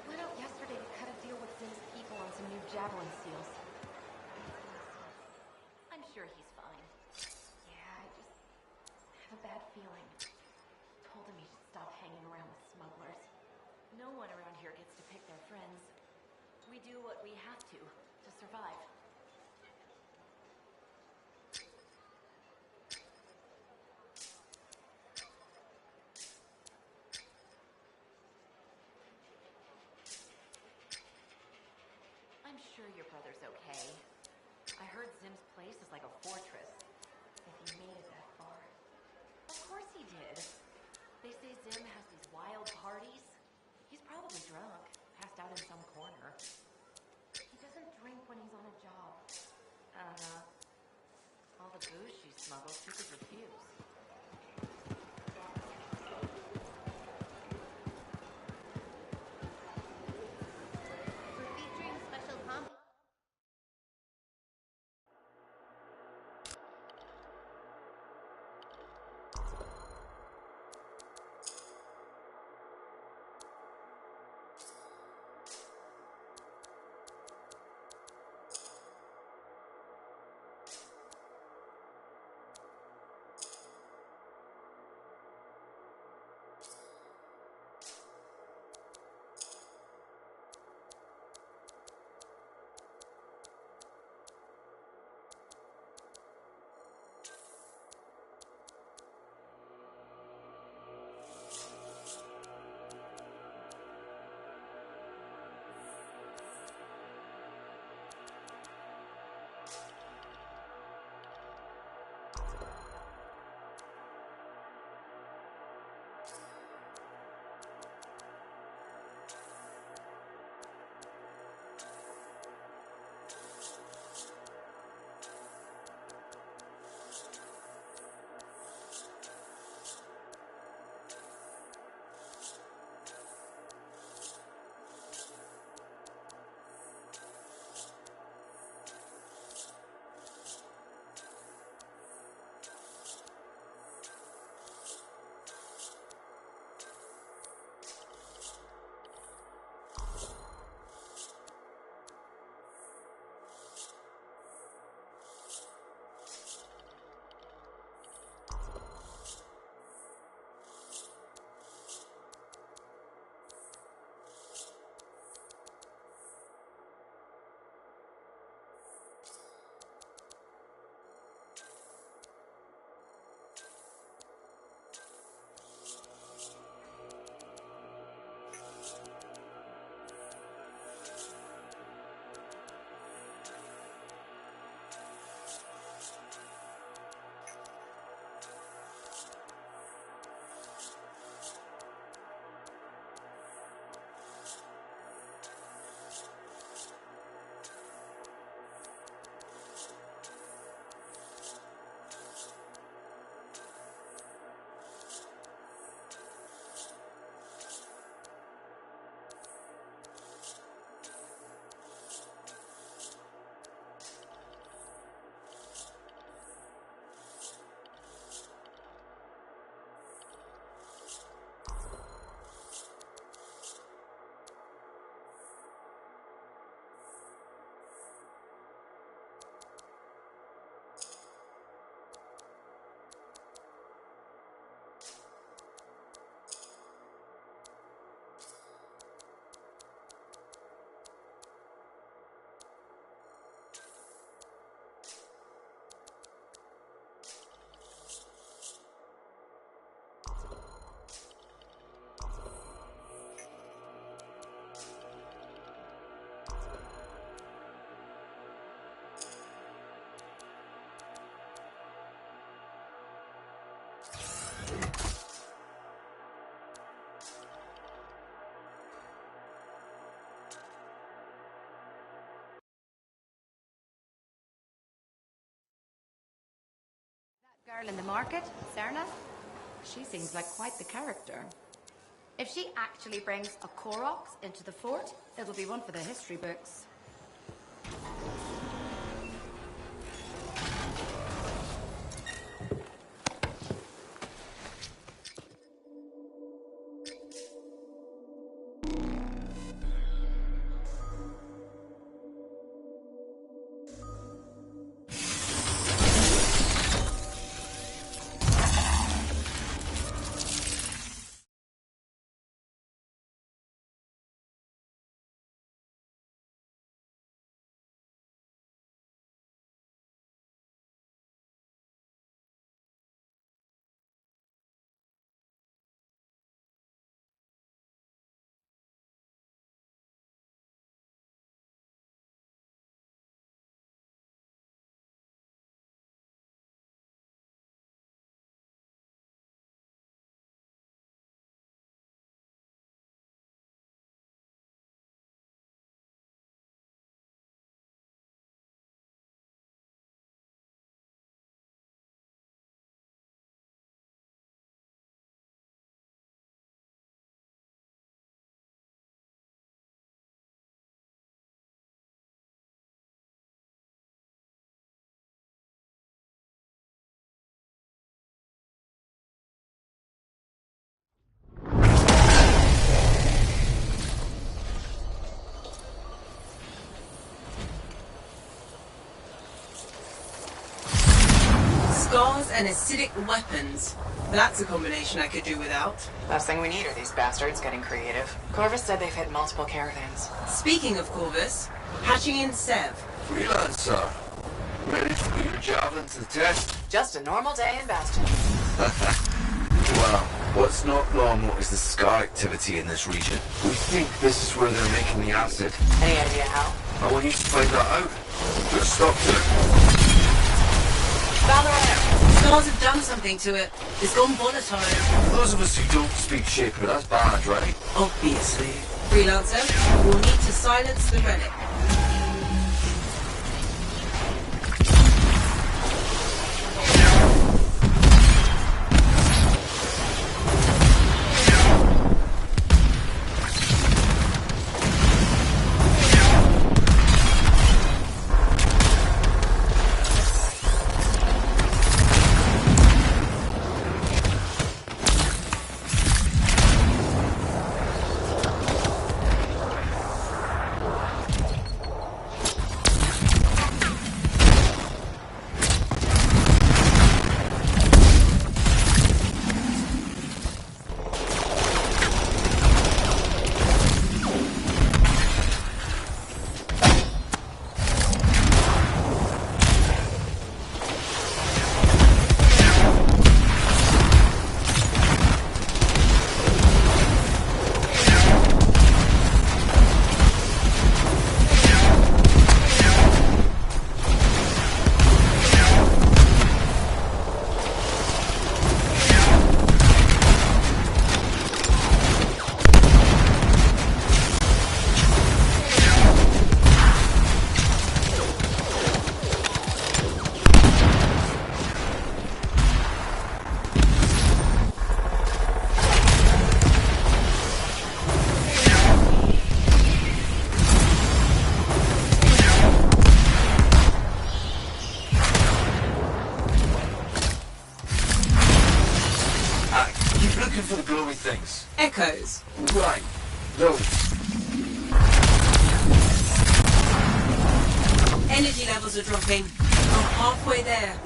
He went out yesterday to cut a deal with Zim's people on some new javelin seals. I'm sure he's fine. Yeah, I just have a bad feeling. Told him he should stop hanging around with smugglers. No one around here gets to pick their friends. We do what we have to survive. I'm sure your brother's okay. I heard Zim's place is like a fortress. If he made it that far. Of course he did. They say Zim has these wild parties. He's probably drunk, passed out in some corner. He doesn't drink when he's on a job. All the booze she smuggles, she could refuse. We're featuring special comp. Girl in the market, Serna? She seems like quite the character. If she actually brings a Koroks into the fort, it'll be one for the history books. Scars and acidic weapons. That's a combination I could do without. Last thing we need are these bastards getting creative. Corvus said they've hit multiple caravans. Speaking of Corvus, Hachi and Sev. Freelancer. Ready to put your javelin to the test? Just a normal day in Bastion. Well, what's not normal is the scar activity in this region. We think this is where they're making the acid. Any idea how? I want you to find that out. Just stop to it. Found the runner. Scars have done something to it. It's gone volatile. For those of us who don't speak Shaper, that's bad, right? Obviously. Freelancer, we'll need to silence the relic. For the glowy things. Echoes. Right. Those. Energy levels are dropping. I'm halfway there.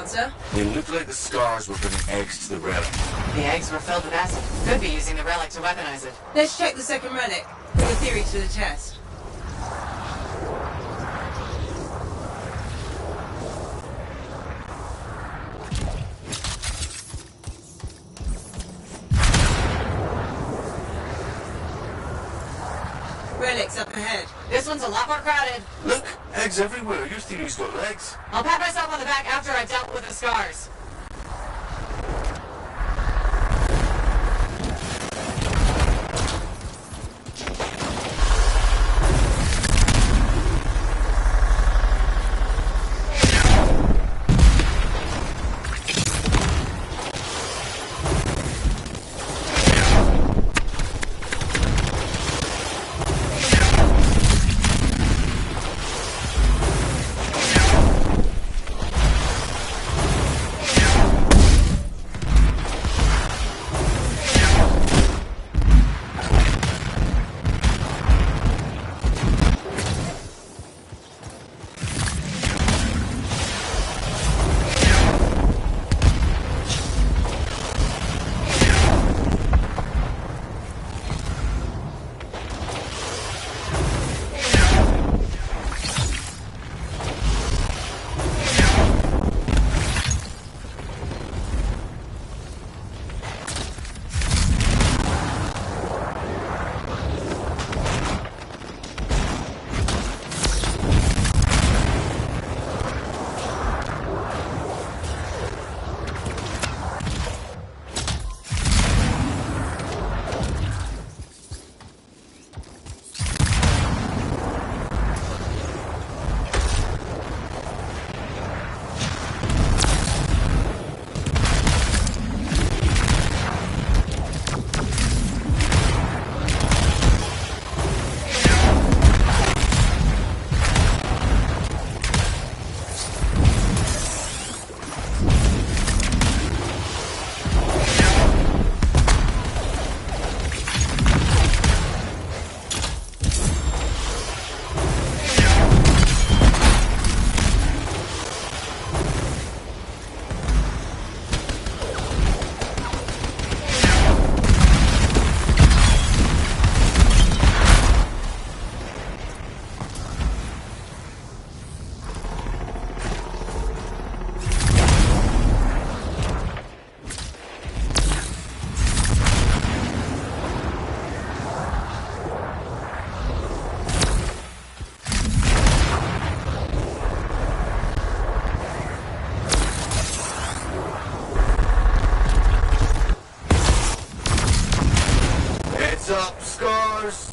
answer? It looked like the scars were putting eggs to the relic. The eggs were filled with acid. Could be using the relic to weaponize it. Let's check the second relic. Put the theory to the test. Relic's up ahead. This one's a lot more crowded. Look, eggs everywhere. Your theory's got legs. I'll pat myself on the back after I've dealt with the scars. Up, scars!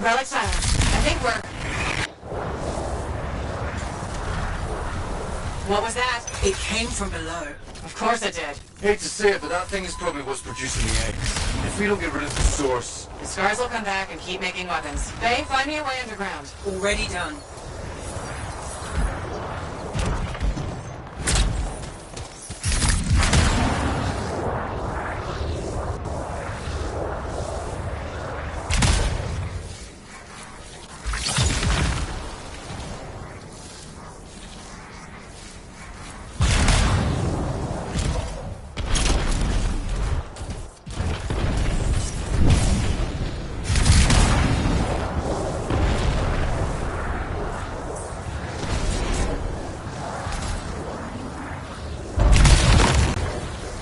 Relic silence. I think we're... What was that? It came from below. Of course it did. Hate to say it, but that thing is probably what's producing the eggs. If we don't get rid of the source... The scars will come back and keep making weapons. Faye, find me a way underground. Already done.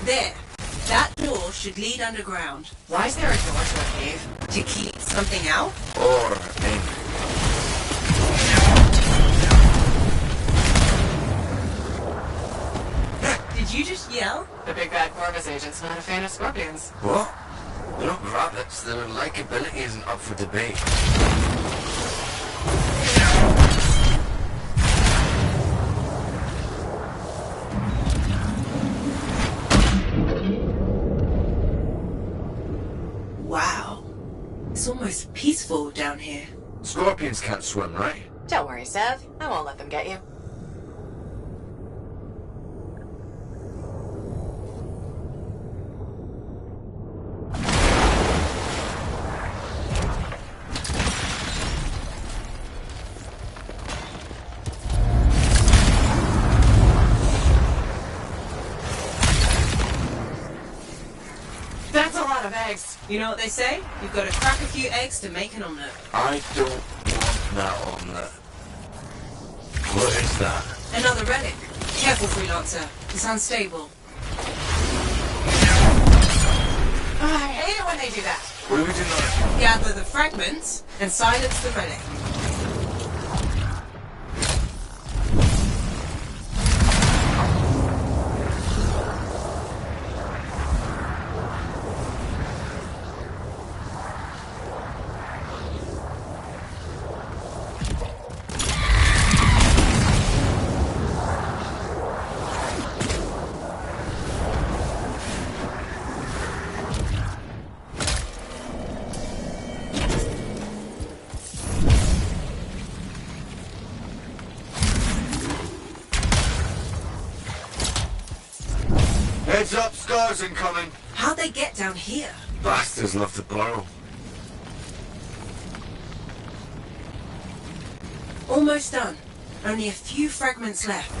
There. That door should lead underground. Why is there a door to a cave? To keep something out? Or in. Did you just yell? The big bad Corvus agent's not a fan of scorpions. What? They're not rabbits. Their likability isn't up for debate. Wow. It's almost peaceful down here. Scorpions can't swim, right? Don't worry, Sev. I won't let them get you. That's a lot of eggs. You know what they say? You've got to crack a few eggs to make an omelette. I don't want that omelette. What is that? Another relic. Careful, freelancer. It's unstable. I hate it when they do that. What do we do now? Gather the fragments and silence the relic. Heads up, scars incoming. How'd they get down here? Bastards love to borrow. Almost done. Only a few fragments left.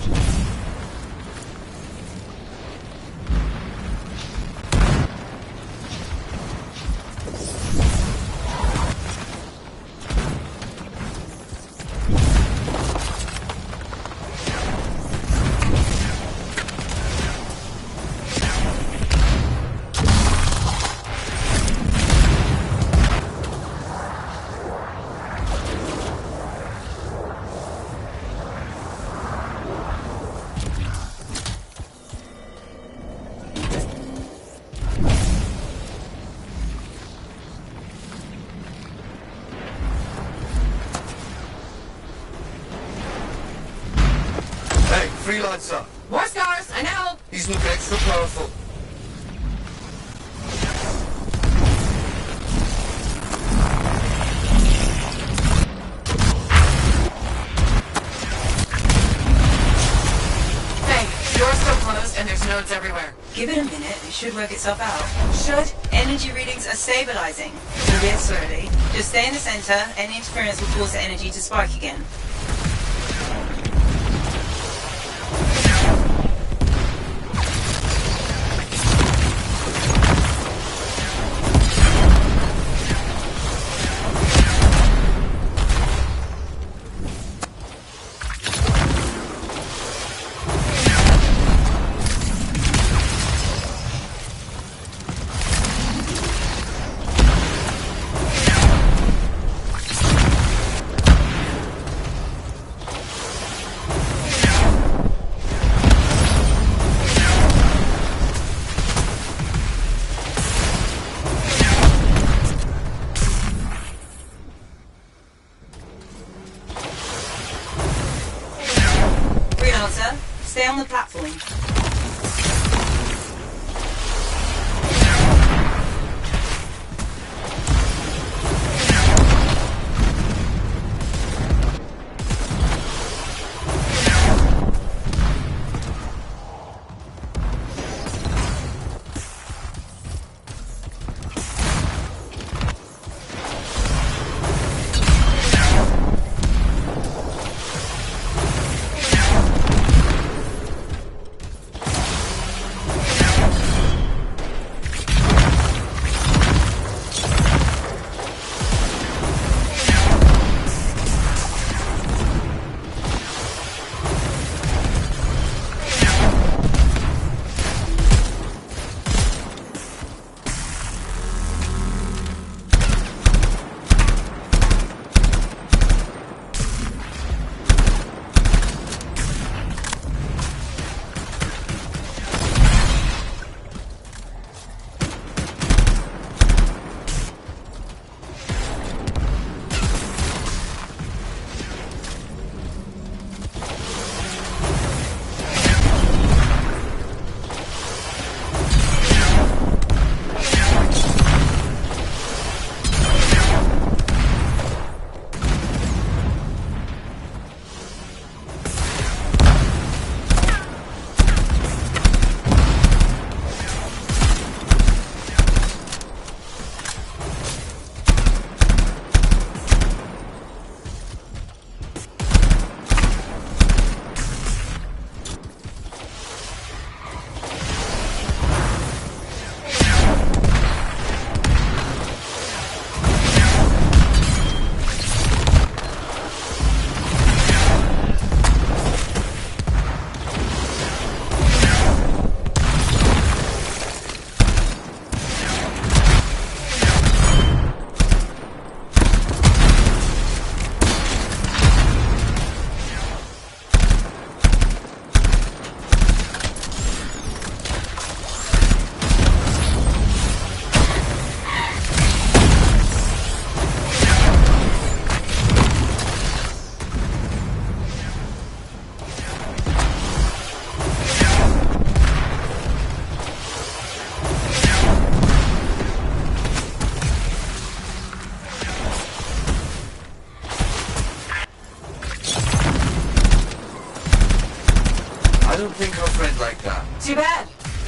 Freelancer. More scars, I know. He's looking extra powerful. Hey, door's still closed and there's nodes everywhere. Give it a minute, it should work itself out. Should. Energy readings are stabilizing. Albeit slowly. Just stay in the center, any interference will cause the energy to spike again. Stay on the platform.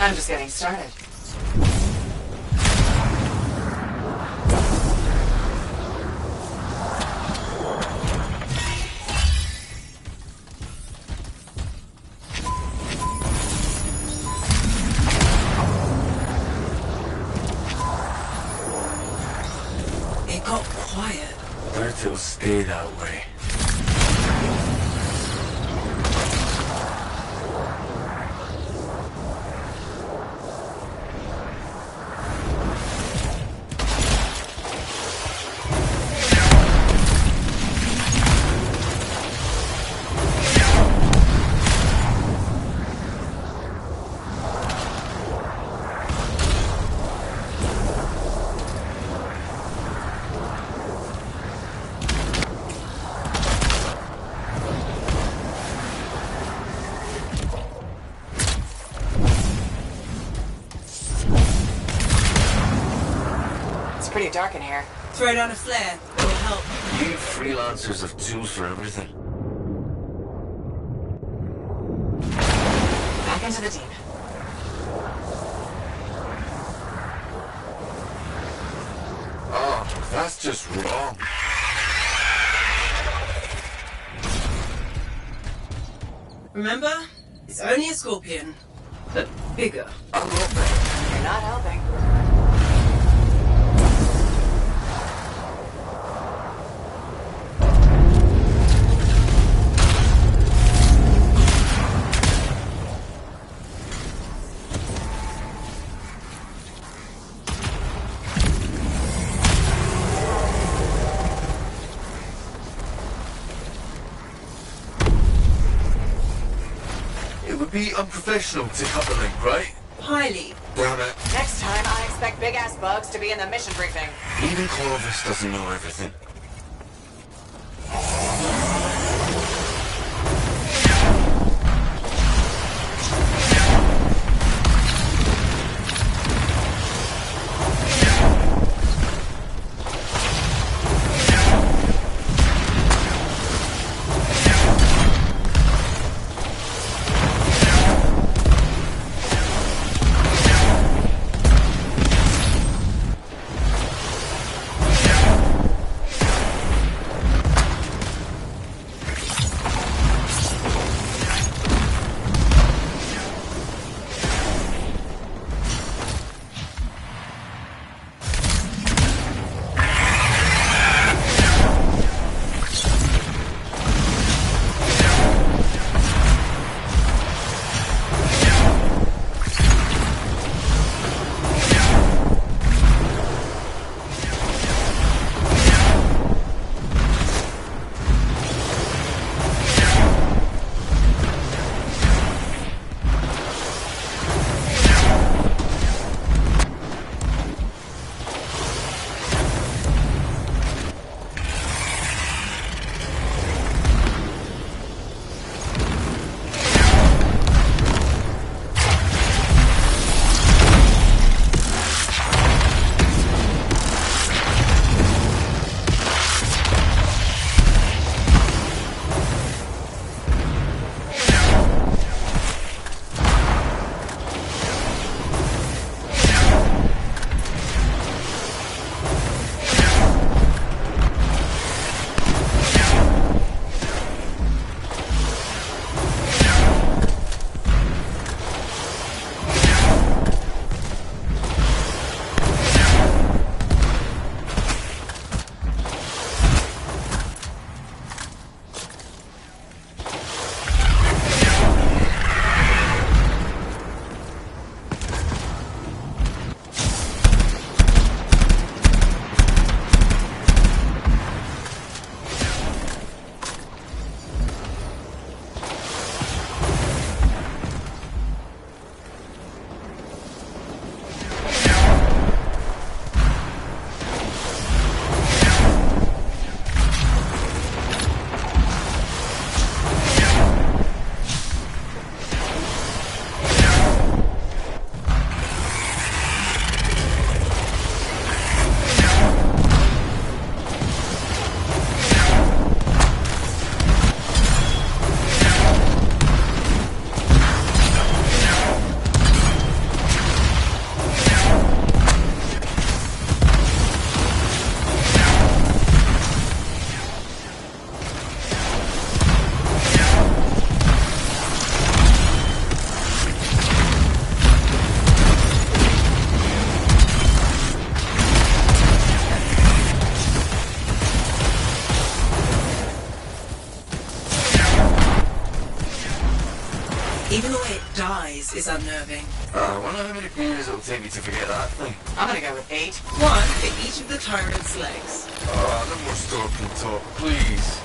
I'm just getting started. It got quiet. Bet it'll stay that way. It's pretty dark in here. Throw down a flare. It'll help. You freelancers have tools for everything. Back into the deep. Oh, that's just wrong. Remember? It's only a scorpion, but bigger. You're not helping. It would be unprofessional to cut the link, right? Highly. Damn it. Next time, I expect big-ass bugs to be in the mission briefing. Even Corvus doesn't know everything. is unnerving. I wonder how many beers it'll take me to forget that thing. I'm gonna go with 8. 1 for each of the tyrant's legs. No more stalking talk, please.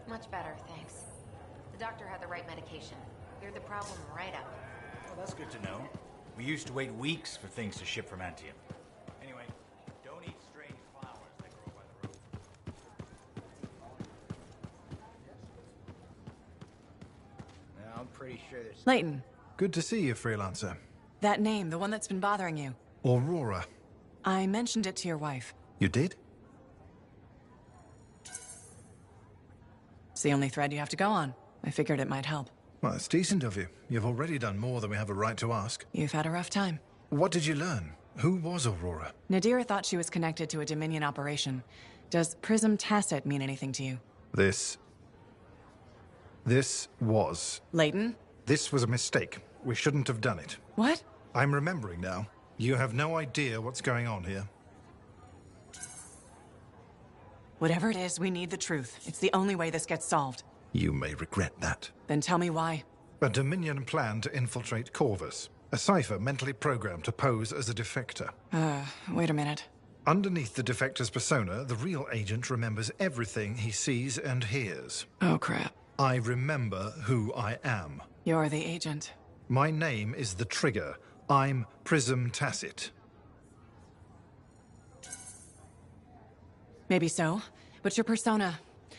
Much better, thanks. The doctor had the right medication. Cleared the problem right up. Well, that's good to know. We used to wait weeks for things to ship from Antium. Anyway, don't eat strange flowers that grow by the road. Now, I'm pretty sure there's... Layton. Good to see you, Freelancer. That name, the one that's been bothering you. Aurora. I mentioned it to your wife. You did? It's the only thread you have to go on. I figured it might help. Well, it's decent of you. You've already done more than we have a right to ask. You've had a rough time. What did you learn? Who was Aurora? Nadira thought she was connected to a Dominion operation. Does Prism Tacit mean anything to you? This was... Layton? This was a mistake. We shouldn't have done it. What? I'm remembering now. You have no idea what's going on here. Whatever it is, we need the truth. It's the only way this gets solved. You may regret that. Then tell me why. A Dominion plan to infiltrate Corvus. A cipher mentally programmed to pose as a defector. Wait a minute. Underneath the defector's persona, the real agent remembers everything he sees and hears. Oh, crap. I remember who I am. You're the agent. My name is the Trigger. I'm Prism Tacit. Maybe so, but your persona,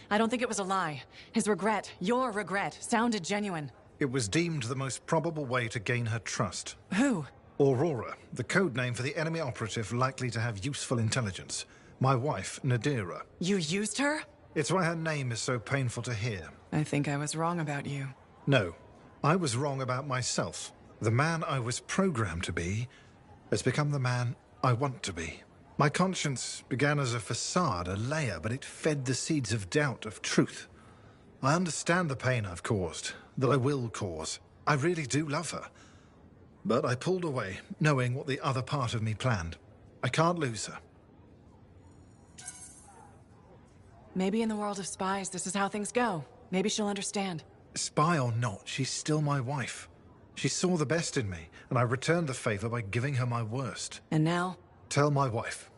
I don't think it was a lie. His regret, your regret, sounded genuine. It was deemed the most probable way to gain her trust. Who? Aurora, the code name for the enemy operative likely to have useful intelligence. My wife, Nadira. You used her? It's why her name is so painful to hear. I think I was wrong about you. No, I was wrong about myself. The man I was programmed to be has become the man I want to be. My conscience began as a facade, a layer, but it fed the seeds of doubt, of truth. I understand the pain I've caused, that I will cause. I really do love her. But I pulled away, knowing what the other part of me planned. I can't lose her. Maybe in the world of spies, this is how things go. Maybe she'll understand. Spy or not, she's still my wife. She saw the best in me, and I returned the favor by giving her my worst. And now? Tell my wife.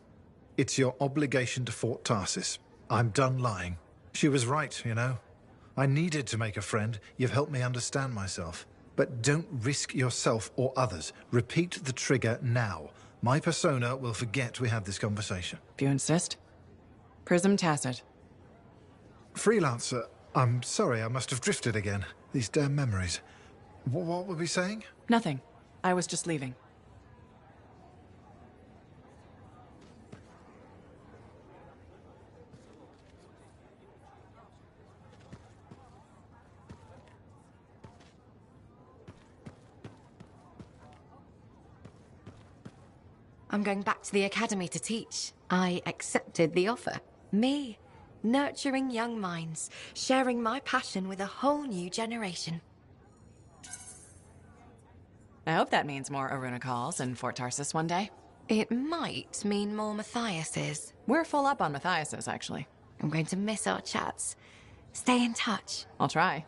It's your obligation to Fort Tarsis. I'm done lying. She was right, you know. I needed to make a friend. You've helped me understand myself. But don't risk yourself or others. Repeat the trigger now. My persona will forget we had this conversation. If you insist. Prism tacit. Freelancer, I'm sorry, I must have drifted again. These damn memories. What were we saying? Nothing. I was just leaving. I'm going back to the academy to teach. I accepted the offer. Me, nurturing young minds, sharing my passion with a whole new generation. I hope that means more Aruna calls in Fort Tarsis one day. It might mean more Matthias's. We're full up on Matthias's, actually. I'm going to miss our chats. Stay in touch. I'll try.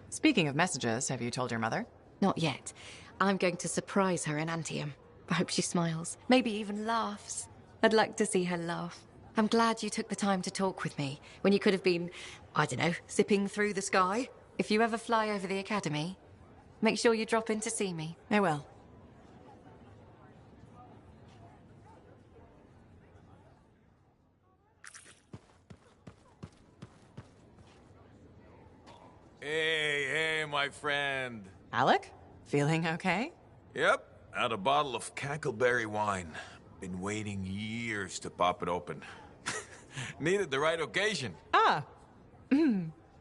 Speaking of messages, have you told your mother? Not yet. I'm going to surprise her in Antium. I hope she smiles, maybe even laughs. I'd like to see her laugh. I'm glad you took the time to talk with me when you could have been, I don't know, zipping through the sky. If you ever fly over the academy, make sure you drop in to see me. I will. Hey, my friend. Alec? Feeling okay? Yep, had a bottle of cackleberry wine. Been waiting years to pop it open. Needed the right occasion. Ah.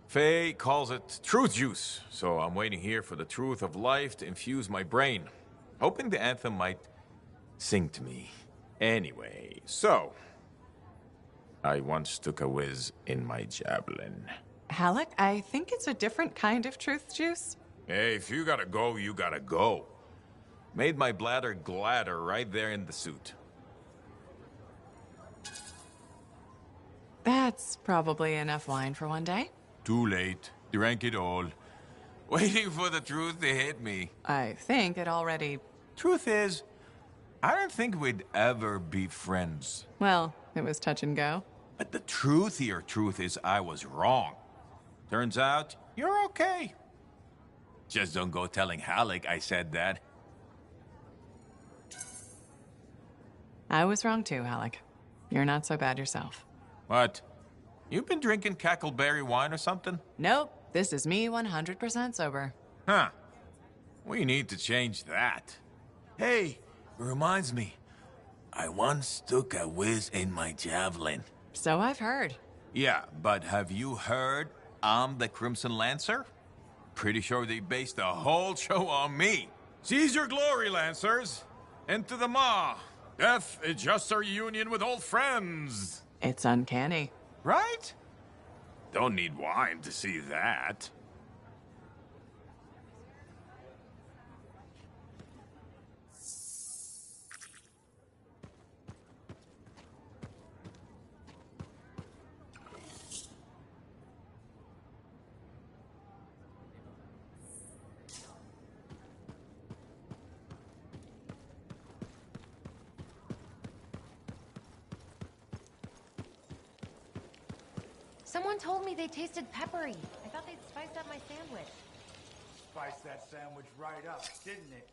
Faye calls it truth juice, so I'm waiting here for the truth of life to infuse my brain. Hoping the anthem might sing to me. Anyway, so... I once took a whiz in my javelin. Alec, I think it's a different kind of truth juice. Hey, if you gotta go, you gotta go. Made my bladder gladder right there in the suit. That's probably enough wine for one day. Too late. Drank it all. Waiting for the truth to hit me. I think it already... Truth is, I don't think we'd ever be friends. Well, it was touch and go. But the truthier truth is I was wrong. Turns out, you're okay. Just don't go telling Halleck I said that. I was wrong too, Alec. You're not so bad yourself. What? You've been drinking cackleberry wine or something? Nope. This is me 100% sober. Huh. We need to change that. Hey, reminds me. I once took a whiz in my javelin. So I've heard. Yeah, but have you heard I'm the Crimson Lancer? Pretty sure they based the whole show on me. Seize your glory, Lancers! Into the maw! Death is just our union with old friends! It's uncanny. Right? Don't need wine to see that. Someone told me they tasted peppery. I thought they'd spiced up my sandwich. Spiced that sandwich right up, didn't it?